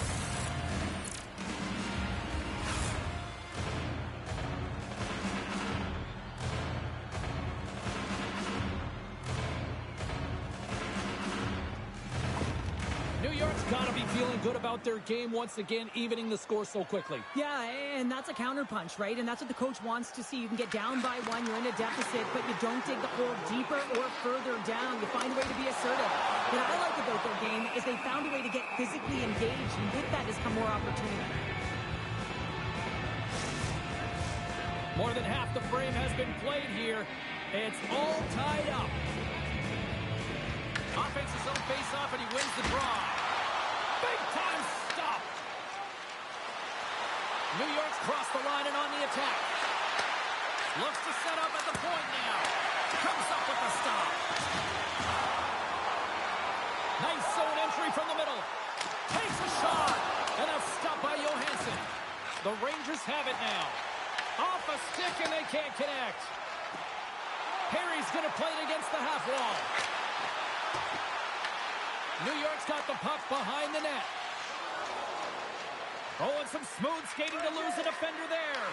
New York's got to be feeling good about their game once again, evening the score so quickly. Yeah, and that's a counterpunch, right? And that's what the coach wants to see. You can get down by one, you're in a deficit, but you don't dig the hole deeper or further down. You find a way to be assertive. What I like about their game is they found a way to get physically engaged, and with that has come more opportunity. More than half the frame has been played here. It's all tied up. Offense his own face-off, and he wins the draw. Big-time stop. New York's crossed the line and on the attack. Looks to set up at the point now. Comes up with the stop. Nice zone entry from the middle. Takes a shot. And a stop by Johansson. The Rangers have it now. Off a stick, and they can't connect. Perry's going to play it against the half wall. New York's got the puck behind the net. Oh, and some smooth skating to lose a defender there.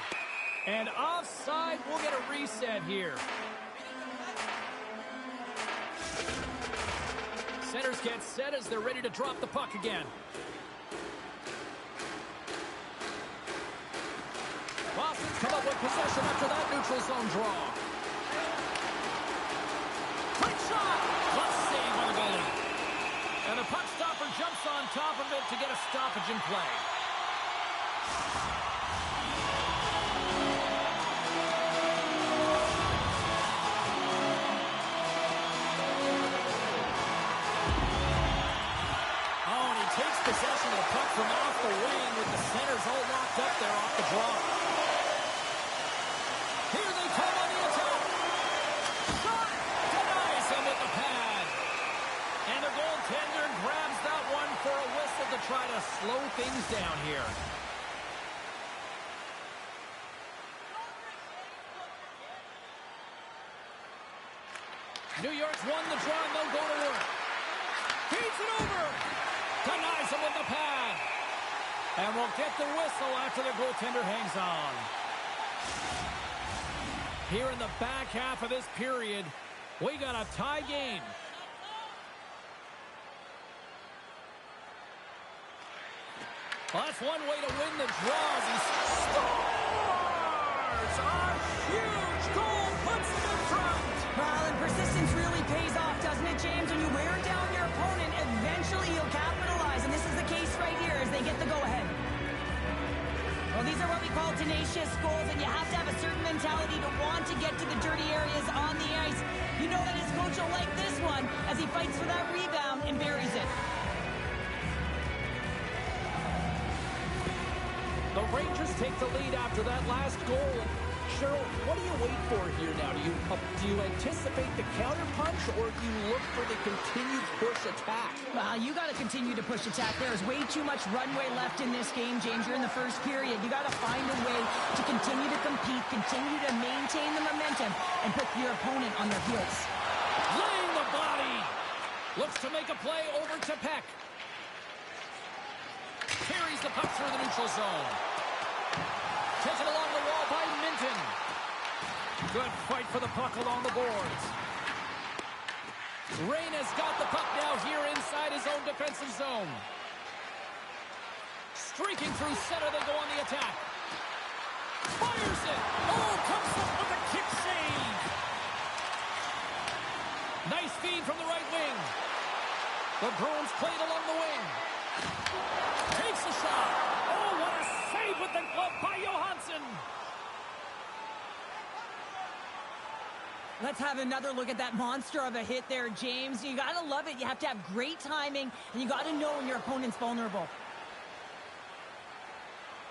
And offside, we'll get a reset here. Centers get set as they're ready to drop the puck again. Boston's come up with possession after that neutral zone draw. Quick shot! Let's save by the goalie. And the puck stopper jumps on top of it to get a stoppage in play. Oh, and he takes possession of the puck from off the wing with the centers all locked up there off the draw. Here they come on the attack. Shot! Denies him with the pad. And the goaltender grabs that one for a whistle to try to slow things down here. New York's won the draw, and they'll go to work. Feeds it over. Denies him with the pad. And we'll get the whistle after the goaltender hangs on. Here in the back half of this period, we got a tie game. Well, that's one way to win the draw as he scores! A huge goal puts him in front! Well, and persistence really pays off, doesn't it, James? When you wear down your opponent, eventually you'll capitalize, and this is the case right here as they get the go-ahead. Well, these are what we call tenacious goals, and you have to have a certain mentality to want to get to the dirty areas on the ice. You know that his coach will like this one as he fights for that rebound and buries it. The Rangers take the lead after that last goal. Cheryl, what do you wait for here now? Do you anticipate the counterpunch, or do you look for the continued push attack? Well, you got to continue to push attack. There is way too much runway left in this game, James. You're in the first period. You got to find a way to continue to compete, continue to maintain the momentum, and put your opponent on their heels. Laying the body. Looks to make a play over to Peck. Carries the puck through the neutral zone. Taken along the wall by Minton. Good fight for the puck along the boards. Reyna's got the puck now here inside his own defensive zone. Streaking through center, they go on the attack. Fires it. Oh, comes up with a kick save. Nice feed from the right wing. The Bruins played along the wing. Takes a shot. Oh, what a save with the glove by Johansson. Let's have another look at that monster of a hit there, James. You got to love it. You have to have great timing, and you got to know when your opponent's vulnerable.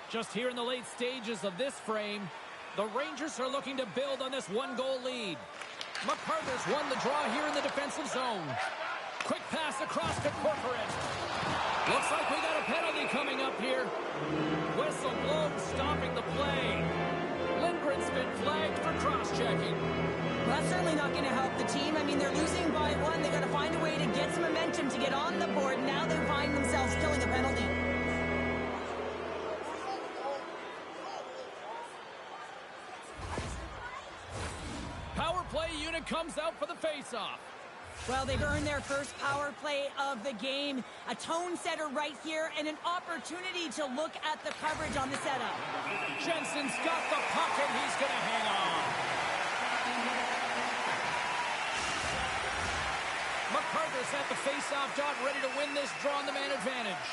Just here in the late stages of this frame, the Rangers are looking to build on this one-goal lead. McCarter's won the draw here in the defensive zone. Quick pass across to Corcoran. Looks like we got a penalty coming up here. Whistle blown, stopping the play. Lindgren's been flagged for cross-checking. Well, that's certainly not going to help the team. I mean, they're losing by one. They got to find a way to get some momentum to get on the board. Now they find themselves killing a penalty. Power play unit comes out for the face-off. Well, they've earned their first power play of the game. A tone setter right here and an opportunity to look at the coverage on the setup. Jensen's got the puck and he's going to hang on. McCarter's at the face-off dot, ready to win this draw on the man advantage.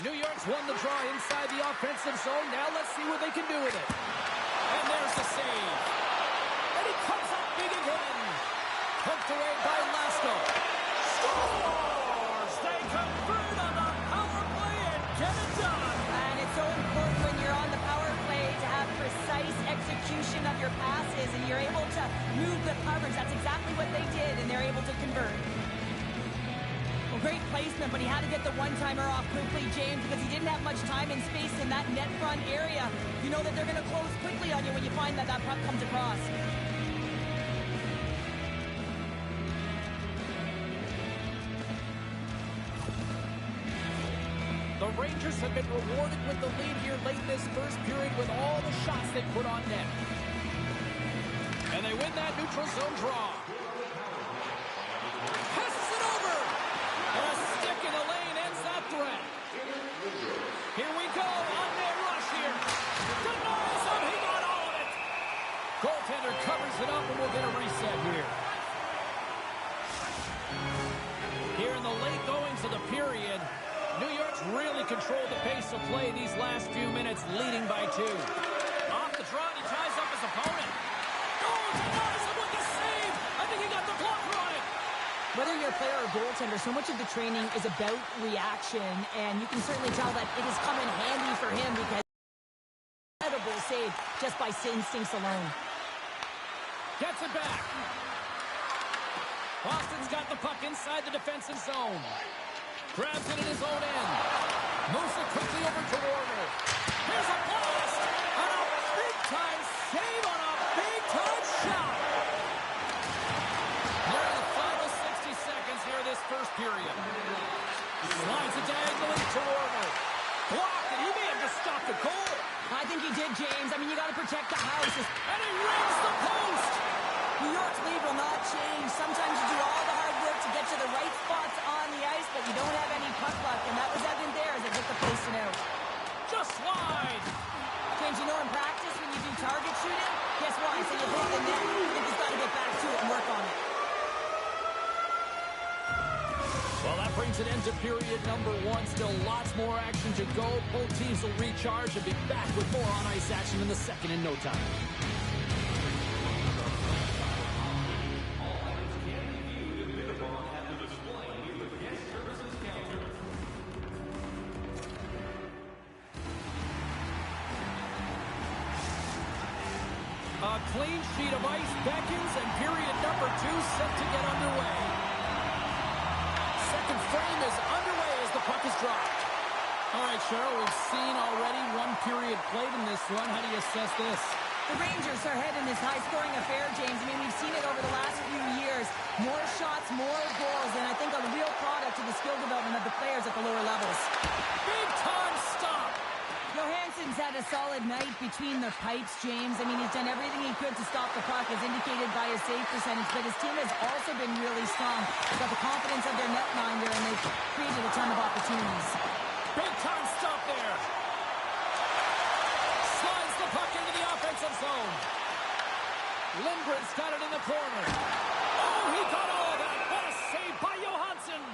New York's won the draw inside the offensive zone. Now let's see what they can do with it. And there's the save. And he comes up big again. Poked away by Lasko. Scores! They convert on the power play and get it done. And it's so important when you're on the power play to have precise execution of your passes and you're able to move the coverage. That's exactly what they did, and they're able to convert. Well, great placement, but he had to get the one-timer off quickly, James, because he didn't have much time and space in that net front area. You know that they're going to close quickly on you when you find that that puck comes across. The Rangers have been rewarded with the lead here late in this first period with all the shots they put on net. And they win that neutral zone draw. Passes it over. And a stick in the lane ends that threat. Here we go. On-net rush here. Denies him. He got all of it. Goaltender covers it up and we'll get a reset here. Here in the late goings of the period, New York's really controlled the pace of play these last few minutes, leading by 2. Off the draw, he ties up his opponent. Oh, denies him with the save. I think he got the blocker on it. Whether you're a player or goaltender, so much of the training is about reaction, and you can certainly tell that it has come in handy for him because incredible save just by instincts alone. Gets it back. Boston's got the puck inside the defensive zone. Grabs it in his own end. Moves it quickly over to Warner. Here's a blast. And a big-time save on a big-time shot. Near the final 60 seconds here this first period. Slides it diagonally to Warner. Blocked, and he may have just stopped the goal. I think he did, James. I mean, you got to protect the house. And he rings the post. New York's lead will not change. Sometimes you do all the hard work to get to the right spots on the ice, but you don't have any puck luck, and that was evident there as they took the placing out. Just wide. James, you know in practice when you do target shooting, guess what? So you hit the net. You just got to get back to it and work on it. Well, that brings an end to period number 1. Still lots more action to go. Both teams will recharge and be back with more on-ice action in the second in no time. A clean sheet of ice beckons, and period number 2 set to get underway. Second frame is underway as the puck is dropped. All right, Cheryl, we've seen already one period played in this one. How do you assess this? The Rangers are heading this high-scoring affair, James. I mean, we've seen it over the last few years. More shots, more goals, and I think a real product of the skill development of the players at the lower levels. Big-time stop. Johansson's had a solid night between the pipes, James. I mean, he's done everything he could to stop the puck, as indicated by his save percentage, but his team has also been really strong. They've got the confidence of their netminder, and they've created a ton of opportunities. Big-time stop there. Slides the puck into the offensive zone. Lindgren's got it in the corner. Oh, he got all of that. What a save by Johansson.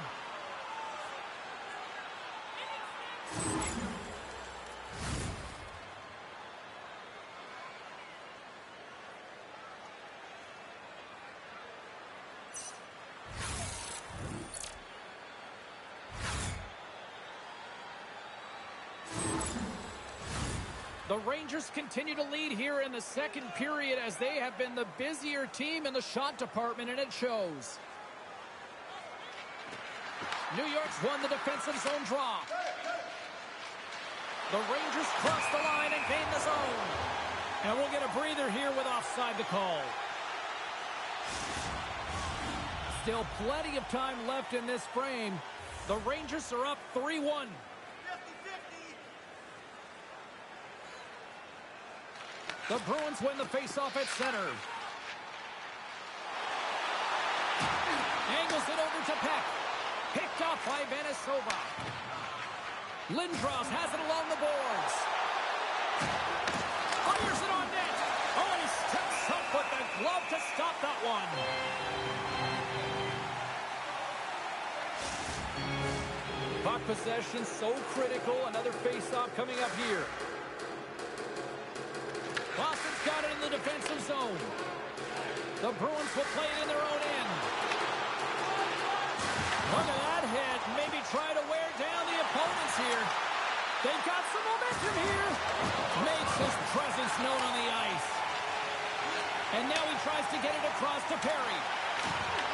The Rangers continue to lead here in the second period as they have been the busier team in the shot department, and it shows. New York's won the defensive zone draw. The Rangers cross the line and gain the zone. And we'll get a breather here with offside the call. Still plenty of time left in this frame. The Rangers are up 3-1. The Bruins win the faceoff at center. Angles it over to Peck. Picked off by Venesova. Lindros has it along the boards. Fires it on net. Oh, and he steps up with the glove to stop that one. Puck possession so critical. Another face-off coming up here. Boston's got it in the defensive zone. The Bruins will play it in their own end. Look at that hit. Maybe try to wear down the opponents here. They've got some momentum here. Makes his presence known on the ice. And now he tries to get it across to Perry.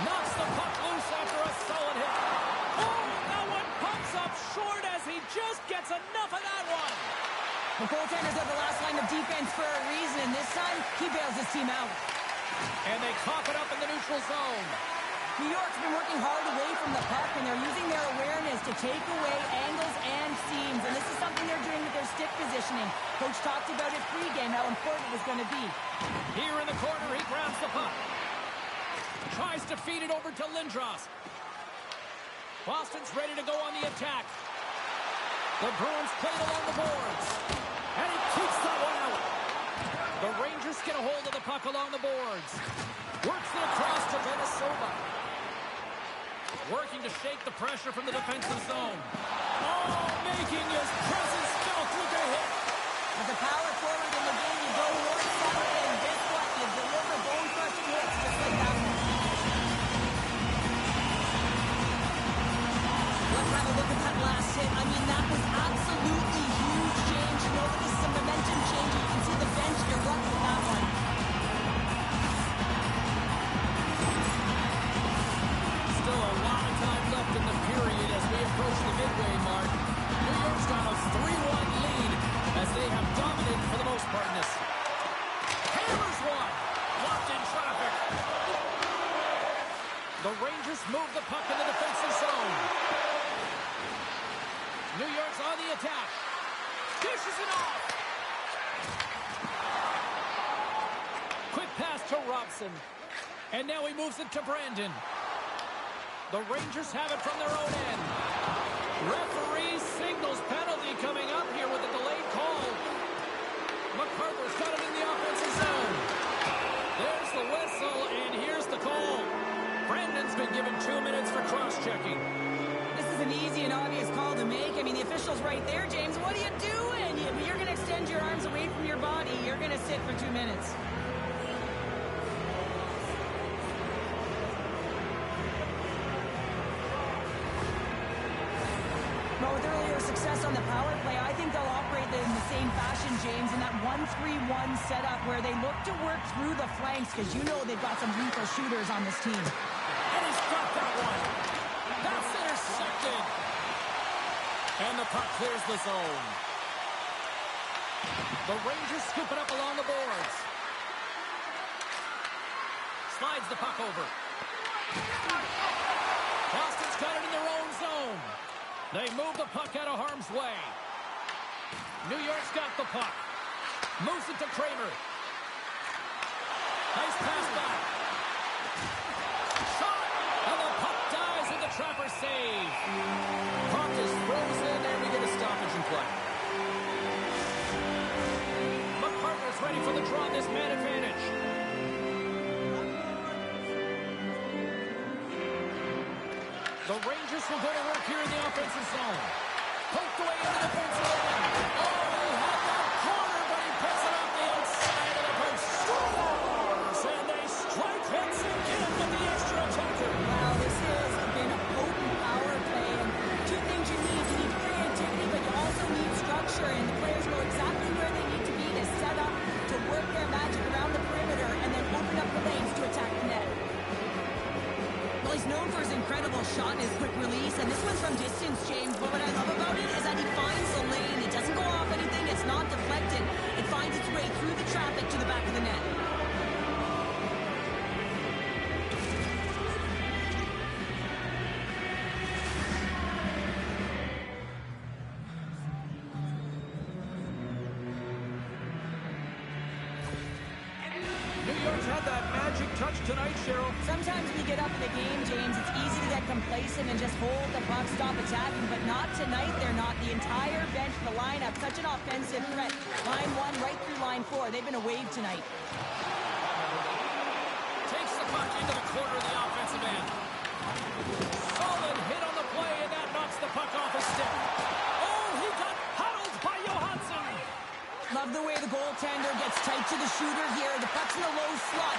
Knocks the puck loose after a solid hit. Oh, that one pumps up short as he just gets enough of that one. The goaltenders are the last line of defense for a reason. This time, he bails his team out. And they cough it up in the neutral zone. New York's been working hard away from the puck, and they're using their awareness to take away angles and seams. And this is something they're doing with their stick positioning. Coach talked about it pregame, how important it was going to be. Here in the corner, he grabs the puck. Tries to feed it over to Lindros. Boston's ready to go on the attack. The Bruins play it along the boards. And he keeps that one out. The Rangers get a hold of the puck along the boards. Works it across to Venesova. Working to shake the pressure from the defensive zone. Oh, making his presence felt with a hit. As a power forward in the game, you go one side, and guess what? You deliver bone-crushing hits just like that one. Let's have a look at that last hit. I mean, that was absolutely huge, James. You know that this is a momentum change. You can see the bench erupt with that one. Still a lot of time left in the period as we approach the midway mark. New York's got a 3-1 lead as they have dominated for the most part in this. Hammers one. Blocked in traffic. The Rangers move the puck in the defensive zone. New York's on the attack. Dishes it off. Quick pass to Robson. And now he moves it to Brandon. The Rangers have it from their own end. Referee signals penalty coming up here with a delayed call. McCarthy's got it in the offensive zone. There's the whistle, and here's the call. Brandon's been given 2 minutes for cross-checking. This is an easy and obvious call to make. I mean, the official's right there, James. What are you doing? You're going to extend your arms away from your body. You're going to sit for 2 minutes. Well, with earlier success on the power play, I think they'll operate in the same fashion, James, in that 1-3-1 setup where they look to work through the flanks because you know they've got some lethal shooters on this team. And he's got that one. That's intercepted. And the puck clears the zone. The Rangers scoop it up along the boards. Slides the puck over. Boston's got it in their own zone. They move the puck out of harm's way. New York's got the puck. Moves it to Kramer. Nice pass back. Shot! And the puck dies and the trapper save. Puck is frozen and we get a stoppage in play. McCarthy's ready for the draw, this man advantage. The Rangers will go to work here in the offensive zone. Poked away in the defensive end. Oh, he had that corner, but he puts it up the outside of the post. Scores, and they strike hits again with the extra attacker. Wow, this has been a potent power play. And two things you need. You need creativity, but you also need structure. And the players know exactly where they need to be to set up, to work their magic around the perimeter, and then open up the lanes to attack the net. Well, he's known for his incredible shot and his quick release, and this one's from distance, James. But what I love about it is that he finds the lane. It doesn't go off anything. It's not deflected. It finds its way through the traffic to the back of the net. magic touch tonight, Cheryl. Sometimes when you get up in the game, James, it's easy to get complacent and just hold the puck, stop attacking, but not tonight. They're not. The entire bench, the lineup, such an offensive threat. Line 1 right through line 4. They've been a wave tonight. Takes the puck into the corner of the offensive end. Solid hit on the play, and that knocks the puck off his stick. Oh, he got huddled by Johansson. Love the way the goaltender gets tight to the shooter here. The puck's in a low slot.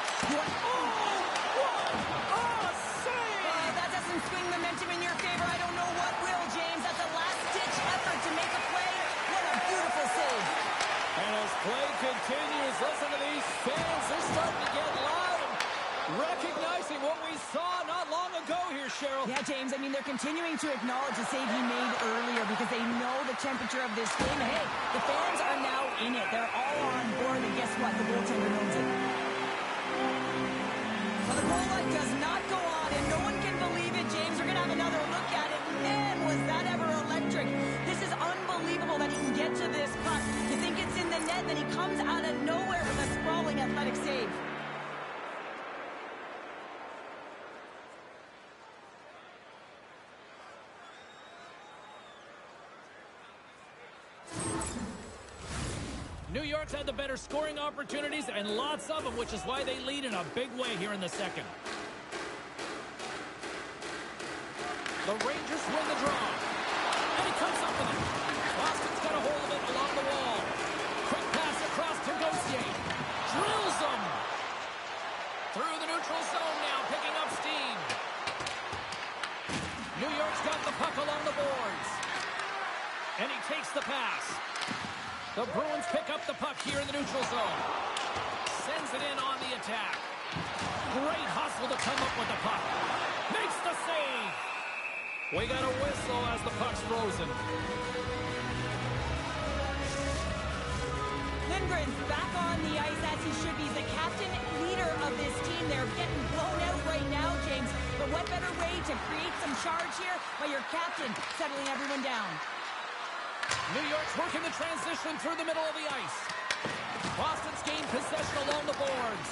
Save! That doesn't swing momentum in your favor. I don't know what will, James. That's a last-ditch effort to make a play. What a beautiful save. And as play continues, listen to these fans. They're starting to get loud and recognizing what we saw not long ago here, Cheryl. Yeah, James, I mean, they're continuing to acknowledge the save he made earlier because they know the temperature of this game. Hey, the fans are now in it. They're all on board, and guess what? The goaltender knows it. Well, the goal light does not go on, and no one can believe it, James. We're going to have another look at it. Man, was that ever electric. This is unbelievable that he can get to this puck. You think it's in the net, then he comes out of nowhere with a sprawling athletic save. New York's had the better scoring opportunities and lots of them, which is why they lead in a big way here in the second. The Rangers win the draw. And he comes up with it. Boston's got a hold of it along the wall. Quick pass across to Gauthier. Drills him. Through the neutral zone now, picking up steam. New York's got the puck along the boards. And he takes the pass. The Bruins pick up the puck here in the neutral zone. Sends it in on the attack. Great hustle to come up with the puck. Makes the save. We got a whistle as the puck's frozen. Lindgren's back on the ice as he should be. He's the captain, leader of this team. They're getting blown out right now, James. But what better way to create some charge here by your captain settling everyone down? New York's working the transition through the middle of the ice. Boston's gained possession along the boards.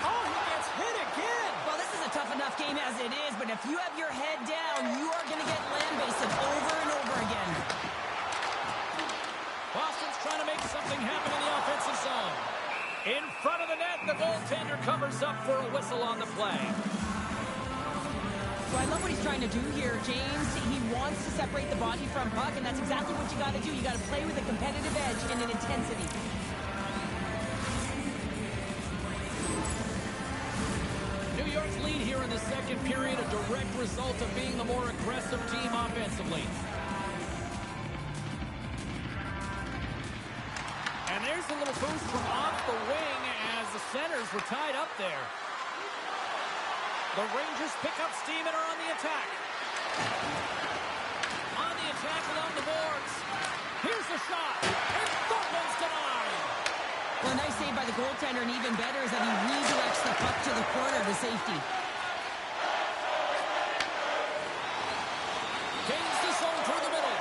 Oh, he gets hit again. Well, this is a tough enough game as it is, but if you have your head down, you are going to get lambasted over and over again. Boston's trying to make something happen in the offensive zone. In front of the net, the goaltender covers up for a whistle on the play. So I love what he's trying to do here, James. He wants to separate the body from puck, and that's exactly what you got to do. You got to play with a competitive edge and an intensity. New York's lead here in the second period, a direct result of being the more aggressive team offensively. And there's a little boost from off the wing as the centers were tied up there. The Rangers pick up steam and are on the attack. On the attack along the boards. Here's the shot. And Thornton's denied. Well, a nice save by the goaltender, and even better is that he redirects the puck to the corner to safety. Gains the zone through the middle.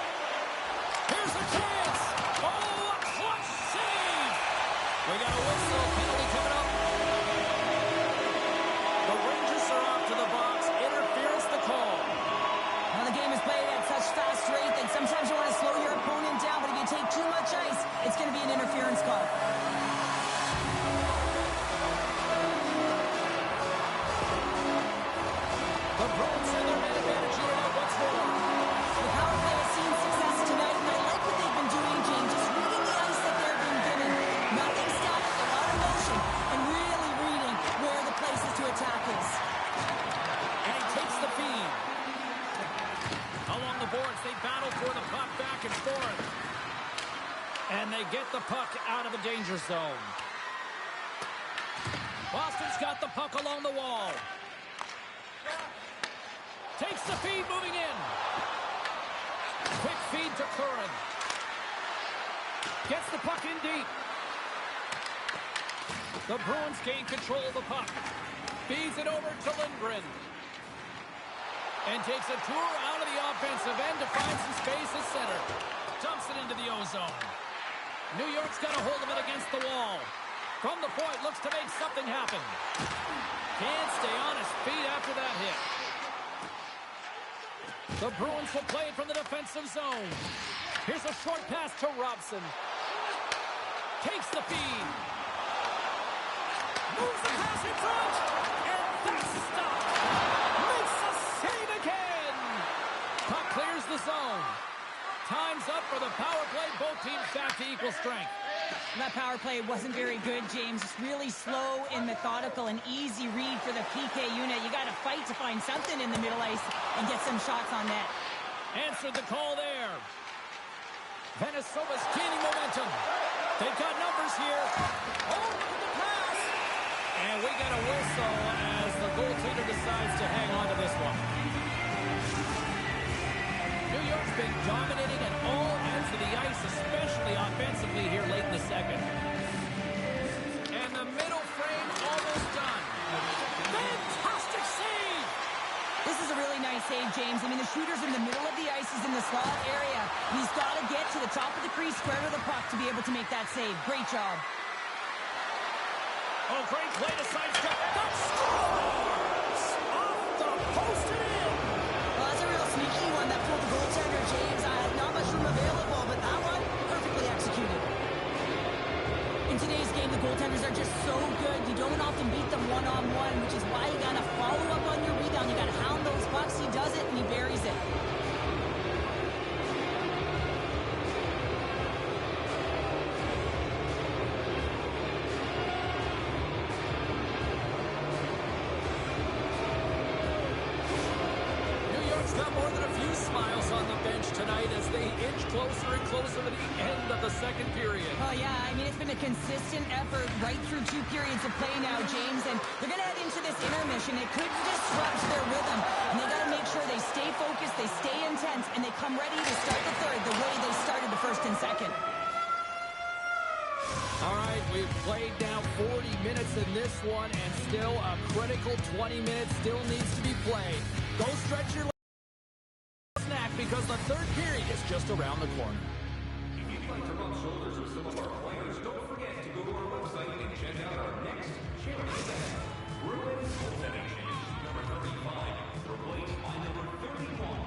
Here's a chance. Oh, a clutch save. We got a whistle. Penalty coming up. The Rangers are out to the box. Interference the call. Well, the game is played at such fast rate that sometimes you want to slow your opponent down, but if you take too much ice, it's going to be an interference call. The Bruins have their man advantage here now once more. The power play has seen success tonight, and I like what they've been doing, James. Just reading the ice that they're being given. Nothing static, a lot of motion, and really reading where the places to attack is. And he takes the feed. Along the boards, they battle for the puck back and forth. And they get the puck out of the danger zone. Boston's got the puck along the wall. Takes the feed, moving in. Quick feed to Curran. Gets the puck in deep. The Bruins gain control of the puck. Feeds it over to Lindgren. And takes a tour out of the offensive end to find some space at center. Dumps it into the ozone. New York's got a hold of it against the wall. From the point, looks to make something happen. Can't stay on his feet after that hit. The Bruins will play it from the defensive zone. Here's a short pass to Robson. Takes the feed. Moves the pass in front. And that's stopped. Makes a save again. Puck clears the zone. Time's up for the power play. Both teams back to equal strength. That power play wasn't very good, James. Just really slow and methodical, an easy read for the PK unit. You got to fight to find something in the middle ice and get some shots on net. Answered the call there. Venezuela's gaining momentum. They've got numbers here. Oh, the pass. And we get a whistle as the goaltender decides to hang on to this one. New York's been dominating at all ends of the ice, especially offensively here late in the second. And the middle frame almost done. Fantastic save! This is a really nice save, James. I mean, the shooter's in the middle of the ice. He's in the slot area. He's got to get to the top of the crease, square to the puck to be able to make that save. Great job. Oh, great play to sidestep. That scores! Off the post and in! Well, that's a real sneaky one that pulled the goaltender, James. Not much room available, but that one, perfectly executed. In today's game, the goaltenders are just so good. You don't often beat them one-on-one, which is why you got to follow up on your rebound. You got to hound those pucks. He does it, and he buries it. Got more than a few smiles on the bench tonight as they inch closer and closer to the end of the second period. Oh, yeah. I mean, it's been a consistent effort right through 2 periods of play now, James. And they're going to head into this intermission. It could disrupt their rhythm. And they got to make sure they stay focused, they stay intense, and they come ready to start the third the way they started the first and second. All right, we've played now 40 minutes in this one, and still a critical 20 minutes still needs to be played. Go stretch your snack because the third period is just around the corner. If you'd like to rub shoulders with some of our players, don't forget to go to our website and check out our next charity event. Bruins goaltending change number 35, replaced by number 31.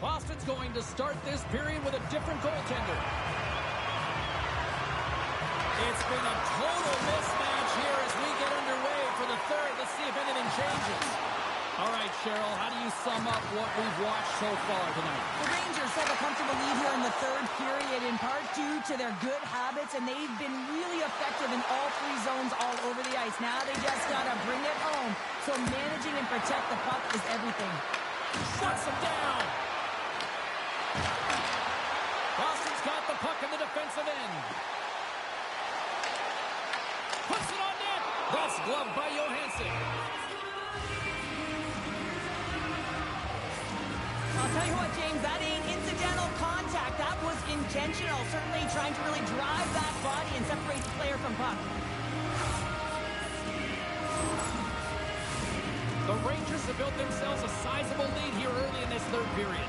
Boston's going to start this period with a different goaltender. It's been a total mismatch here as we get underway for the third. Let's see if anything changes. All right, Cheryl, how do you sum up what we've watched so far tonight? The Rangers have a comfortable lead here in the third period, in part due to their good habits, and they've been really effective in all 3 zones all over the ice. Now they just got to bring it home. So managing and protect the puck is everything. Shuts him down. Boston's got the puck in the defensive end. Puts it on net. That's gloved by Johansson. I'll tell you what, James, that ain't incidental contact. That was intentional. Certainly trying to really drive that body and separate the player from puck. The Rangers have built themselves a sizable lead here early in this third period.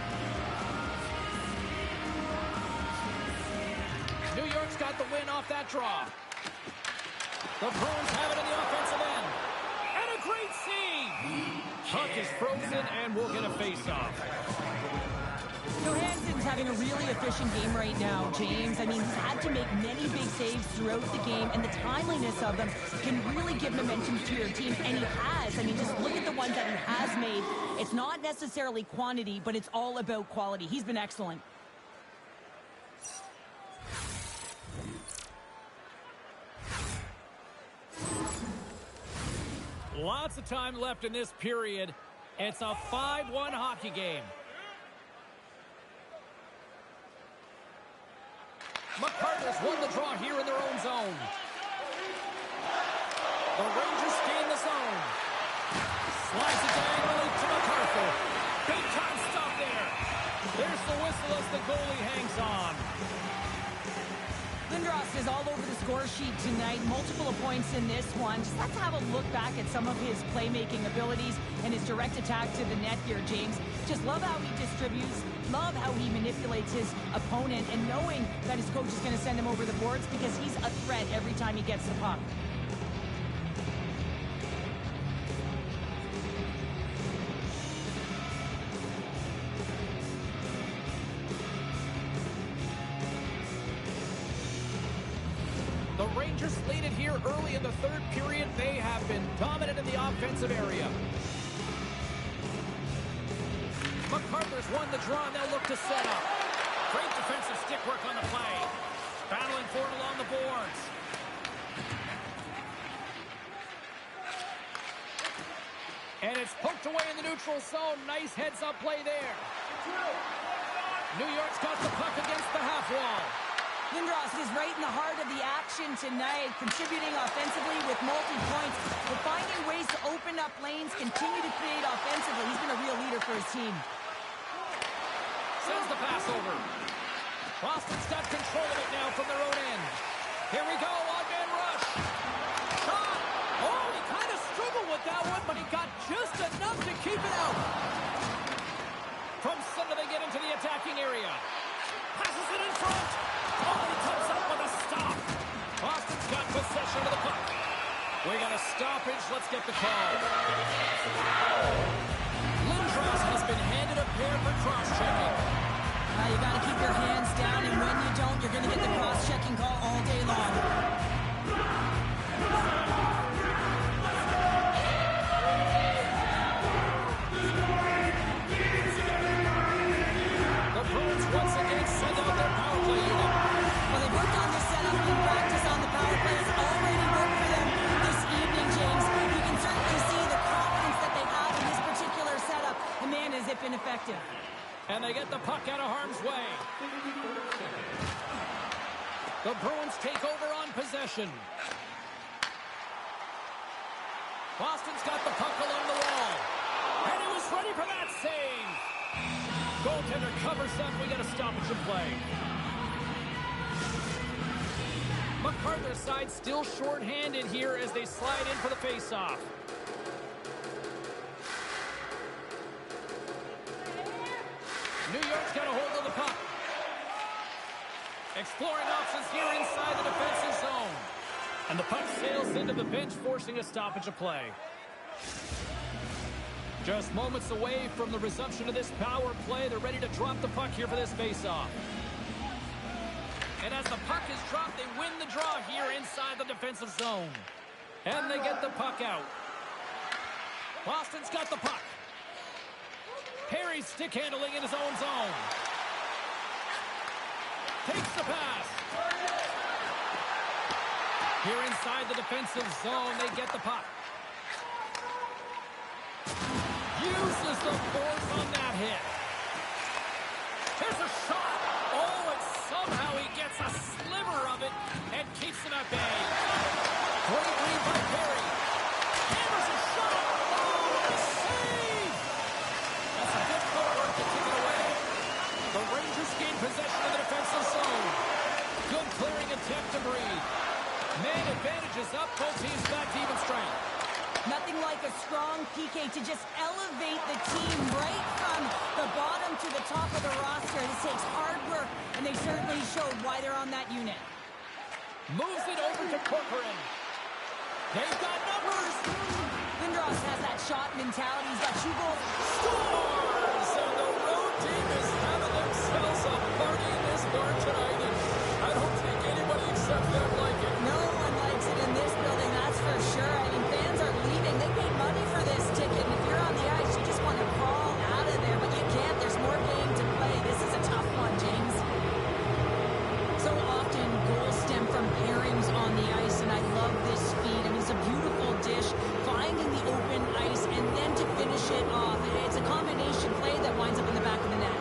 New York's got the win off that draw. The Bruins have it in the offensive end. And a great save. Puck is frozen, and we'll get a face-off. Johansson's having a really efficient game right now, James. I mean, he's had to make many big saves throughout the game, and the timeliness of them can really give momentum to your team, and he has. I mean, just look at the ones that he has made. It's not necessarily quantity, but it's all about quality. He's been excellent. Lots of time left in this period. It's a 5-1 hockey game. McCarter's won the draw here in their own zone. The Rangers gain the zone. Slides it diagonally to McCarter. Big time stop there. There's the whistle as the goalie hangs on. Lindros is all over the score sheet tonight. Multiple points in this one. Just let's have a look back at some of his playmaking abilities and his direct attack to the net here, James. Just love how he distributes, love how he manipulates his opponent, and knowing that his coach is going to send him over the boards because he's a threat every time he gets the puck. The Rangers lead it here early in the third period. They have been dominant in the offensive area. MacArthur's won the draw, and they'll look to set up. Great defensive stick work on the play. Battling for it along the boards. And it's poked away in the neutral zone. Nice heads-up play there. New York's got the puck against the half wall. Lindros is right in the heart of the action tonight, contributing offensively with multi-points, but finding ways to open up lanes, continue to create offensively. He's been a real leader for his team. Sends the pass over. Boston's got control of it now from their own end. Here we go, one-man rush. Shot! Oh, he kind of struggled with that one, but he got just enough to keep it out. From center, they get into the attacking area. Passes it in front. Oh, he comes up with a stop. Boston's got possession of the puck. We got a stoppage. Let's get the call. Lindros has been handed a pair for cross-checking. You got to keep your hands down, and when you don't, you're going to get the cross-checking call all day long. The Bruins once again send out their power play unit. Well, they worked on this setup in practice on the power play. It's already worked for them this evening, James. You can certainly see the confidence that they have in this particular setup. And man, has it been effective. And they get the puck out of harm's way. The Bruins take over on possession. Boston's got the puck along the wall. And he was ready for that save. Goaltender covers up. We got a stoppage in play. MacArthur's side still short-handed here as they slide in for the face-off. New York's got a hold of the puck. Exploring options here inside the defensive zone. And the puck sails into the bench, forcing a stoppage of play. Just moments away from the resumption of this power play. They're ready to drop the puck here for this face-off. And as the puck is dropped, they win the draw here inside the defensive zone. And they get the puck out. Boston's got the puck. Perry's stick handling in his own zone. Takes the pass. Here inside the defensive zone, they get the puck. Uses the force on that hit. Here's a shot. Oh, and somehow he gets a sliver of it and keeps him at bay. Great read by Perry. Hammers a shot. Oh, a save. That's a good footwork to take it away. The Rangers gain possession of the defensive zone. Good clearing attempt to breathe. Man advantage is up. Both teams back to even strength. Nothing like a strong PK to just elevate the team right from the bottom to the top of the roster. This takes hard work, and they certainly showed why they're on that unit. Moves it over to Corcoran. They've got numbers. Lindros has that shot mentality. He's got 2 goals. Scores! And the road team is having themselves a party in this bar tonight. And I don't think anybody except them like it. No one likes it in this building, that's for sure. I mean, fans are leaving. They paid money for this ticket. And if you're on the ice, you just want to crawl out of there. But you can't. There's more game to play. This is a tough one, James. So often, goals stem from pairings on the ice, and I love this feat. I mean, it's a beautiful dish, finding the open ice, and then to finish it off. It's a combination play that winds up in the back of the net.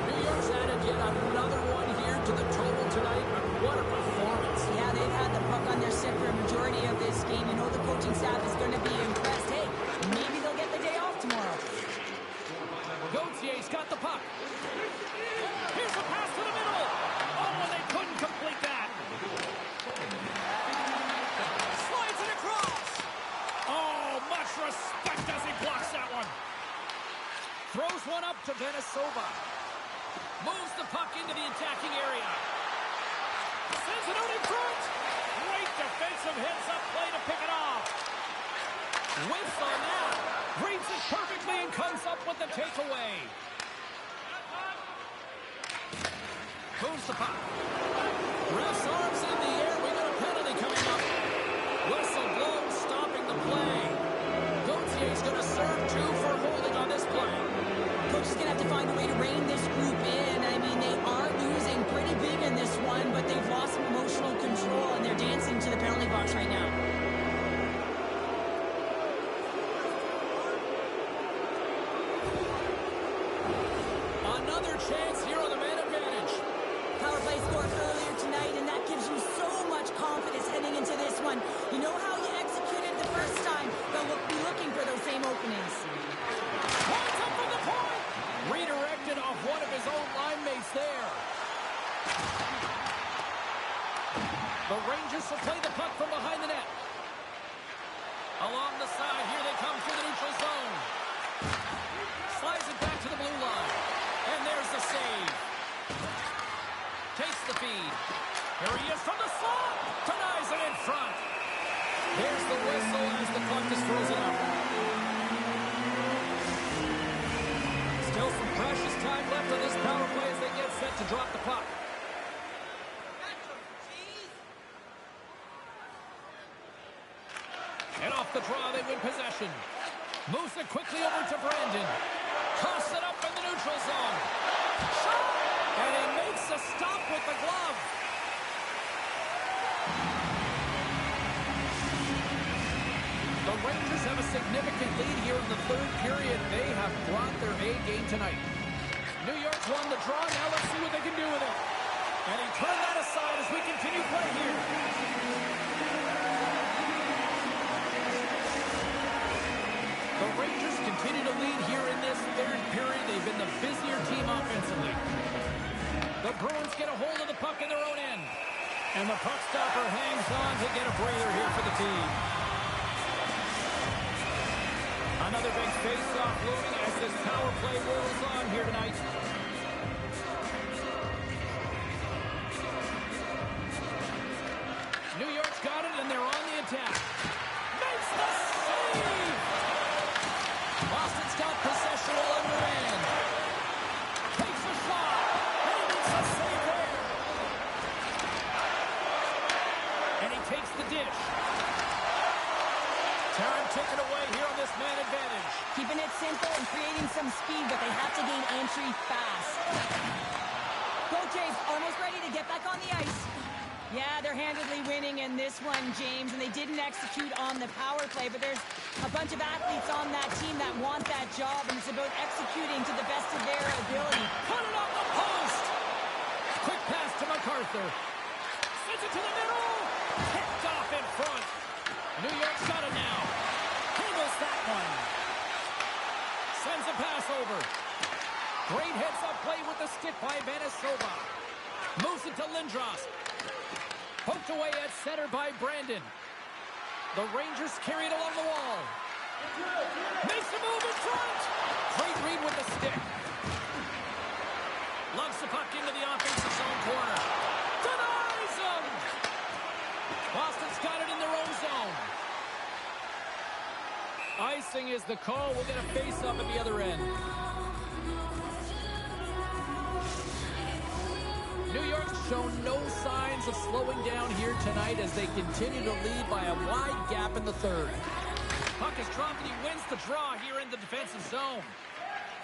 New York's added yet another one here to the total tonight. What a performance. Yeah, they've had the puck on their stick for a majority of this game. You know the coaching staff is going to be impressed. Hey, maybe they'll get the day off tomorrow. Gautier's got the puck. Here's a pass to the middle. Oh, Here's one up to Venesova. Moves the puck into the attacking area. Sends it out in front. Great defensive heads-up play to pick it off. Whiffs on that. Reads it perfectly and comes up with the takeaway. Moves the puck. Ref's arms in the air. We got a penalty coming up. Whistle blows, stopping the play. Gautier's going to serve 2 for holding on this play. Coach is going to have to find a way to rein this group in. I mean, they are losing pretty big in this one, but they've lost some emotional control, and they're dancing to the penalty box right now. Another chance here on the man advantage. Power play scored earlier tonight, and that gives you so much confidence heading into this one. You know how you executed the first time. They'll be looking for those same openings. Points up from the point. Redirected off one of his own line mates there. The Rangers will play the puck from behind the net. Along the side, here they come through the neutral zone. Slides it back to the blue line. And there's the save. Takes the feed. Here he is from the slot. Denies it in front. There's the whistle as the puck is frozen up. Still some precious time left on this power play as they get set to drop the puck. And off the draw, they win possession. Moves it quickly over to Brandon. Toss it up in the neutral zone. Shot! And he makes a stop with the glove. The Rangers have a significant lead here in the third period. They have brought their A game tonight. New York's won the draw. Now let's see what they can do with it. And he turned that aside as we continue play here. The Rangers continue to lead here in this third period. They've been the busier team offensively. The Bruins get a hold of the puck in their own end. And the puck stopper hangs on to get a breather here for the team. Another big face-off looming as this power play rolls on here tonight. New York's got it, and they're on the attack. Makes the save! Boston's got possession all under end. Takes a shot, and he makes a save there. And he takes the dish. Time taken away here on this man advantage. Keeping it simple and creating some speed, but they have to gain entry fast. Gautier's almost ready to get back on the ice. Yeah, they're handedly winning in this one, James, and they didn't execute on the power play, but there's a bunch of athletes on that team that want that job, and it's about executing to the best of their ability. Put it on the post! Quick pass to MacArthur. Sends it to the middle! Picked off in front. New York's got it now. Handles that one. Sends a pass over. Great heads-up play with the stick by Venesova. Moves it to Lindros. Poked away at center by Brandon. The Rangers carry it along the wall. Makes a move in front. Great read with the stick. Lugs the puck into the offensive zone corner. Denies him. Boston's got it in their own zone. Icing is the call. We'll get a face-up at the other end. New York's shown no signs of slowing down here tonight as they continue to lead by a wide gap in the third. Puck is dropped and he wins the draw here in the defensive zone.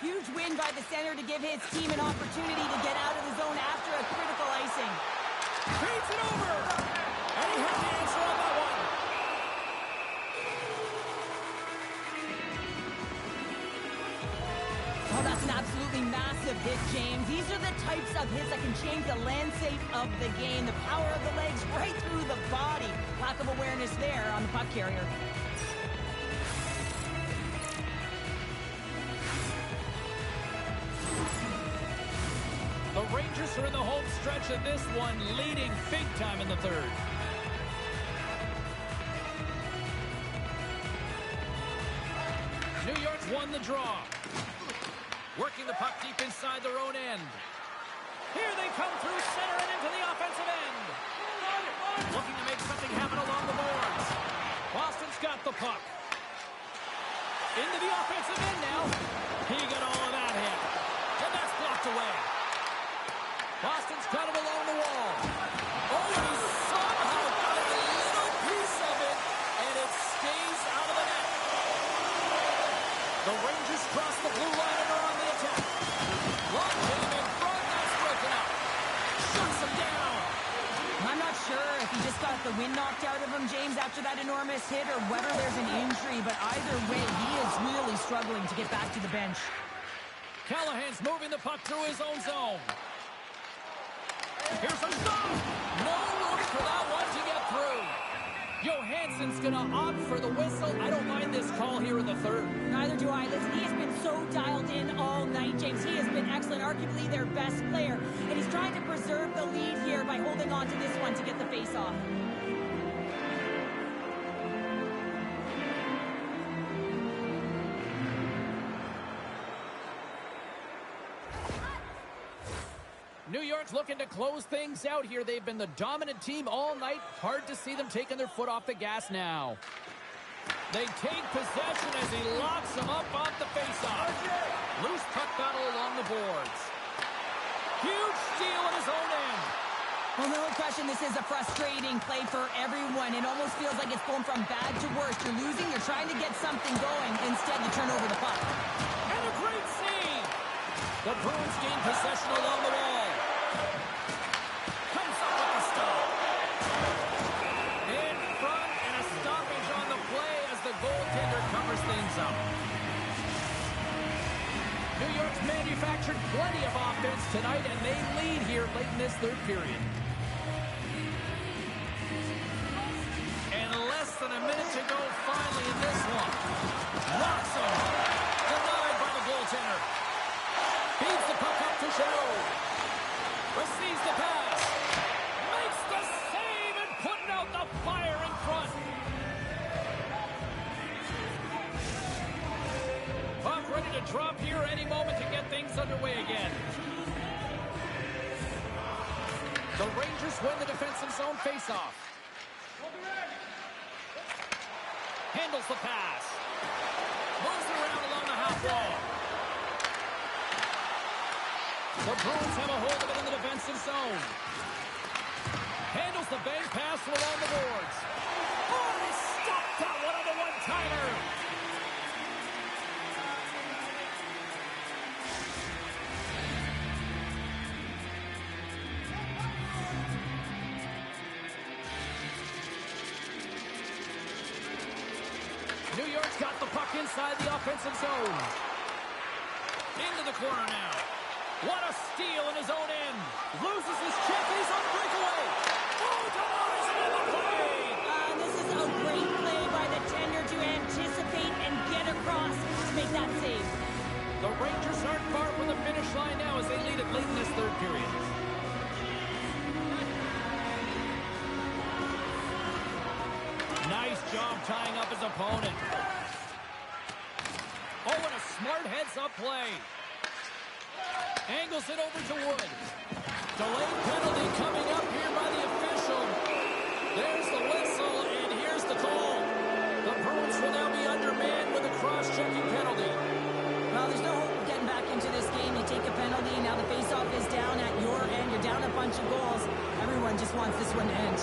Huge win by the center to give his team an opportunity to get out of the zone after a critical icing. Trades it over! And he had the answer on that one. Oh, that's an absolutely massive hit, James. These are the types of hits that can change the landscape of the game. The power of the legs right through the body. Lack of awareness there on the puck carrier. The Rangers are in the home stretch of this one, leading big time in the third. New York's won the draw. Working the puck deep inside their own end. Here they come through center and into the offensive end. Looking to make something happen along the boards. Boston's got the puck. Into the offensive end now. He got all of that hit. And that's blocked away. Boston's got it along the wall. Oh, and he somehow got a little piece of it, and it stays out of the net. The Rangers cross the blue line and are on the attack. Long game in front, that's broken up. Shuts him down. I'm not sure if he just got the wind knocked out of him, James, after that enormous hit, or whether there's an injury, but either way, he is really struggling to get back to the bench. Callahan's moving the puck through his own zone. Here's a shot. No room for that one to get through. Johansson's going to opt for the whistle. I don't mind this call here in the third. Neither do I. Listen, he has been so dialed in all night, James. He has been excellent, arguably their best player. And he's trying to preserve the lead here by holding on to this one to get the face-off. New York's looking to close things out here. They've been the dominant team all night. Hard to see them taking their foot off the gas now. They take possession as he locks them up off the faceoff. Loose puck battle along the boards. Huge steal at his own end. Well, no question, this is a frustrating play for everyone. It almost feels like it's going from bad to worse. You're losing, you're trying to get something going. Instead, you turn over the puck. And a great save. The Bruins gain possession along the wall. Comes up with the stop. In front, and a stoppage on the play as the goaltender covers things up. New York's manufactured plenty of offense tonight, and they lead here late in this third period. And less than a minute to go finally in this one. Rocks him. Denied by the goaltender. Feeds the puck up to Giroux. Receives the pass. Makes the save and putting out the fire in front. Puck ready to drop here any moment to get things underway again. The Rangers win the defensive zone faceoff. Handles the pass. Moves it around along the half wall. The Bruins have a hold of it in the defensive zone. Handles the bank pass along the boards. Oh, he stopped that one on the one-timer. New York's got the puck inside the offensive zone. Into the corner now. What a steal in his own end. Loses his check. He's on the breakaway. Oh, denies him in the play. This is a great play by the tender to anticipate and get across to make that save. The Rangers aren't far from the finish line now as they lead it late in this third period. Nice job tying up his opponent. Oh, and a smart heads-up play. Angles it over to Wood. Delayed penalty coming up here by the official. There's the whistle, and here's the call. The Bruins will now be undermanned with a cross-checking penalty. Well, there's no hope of getting back into this game. You take a penalty, now the faceoff is down at your end. You're down a bunch of goals. Everyone just wants this one to end.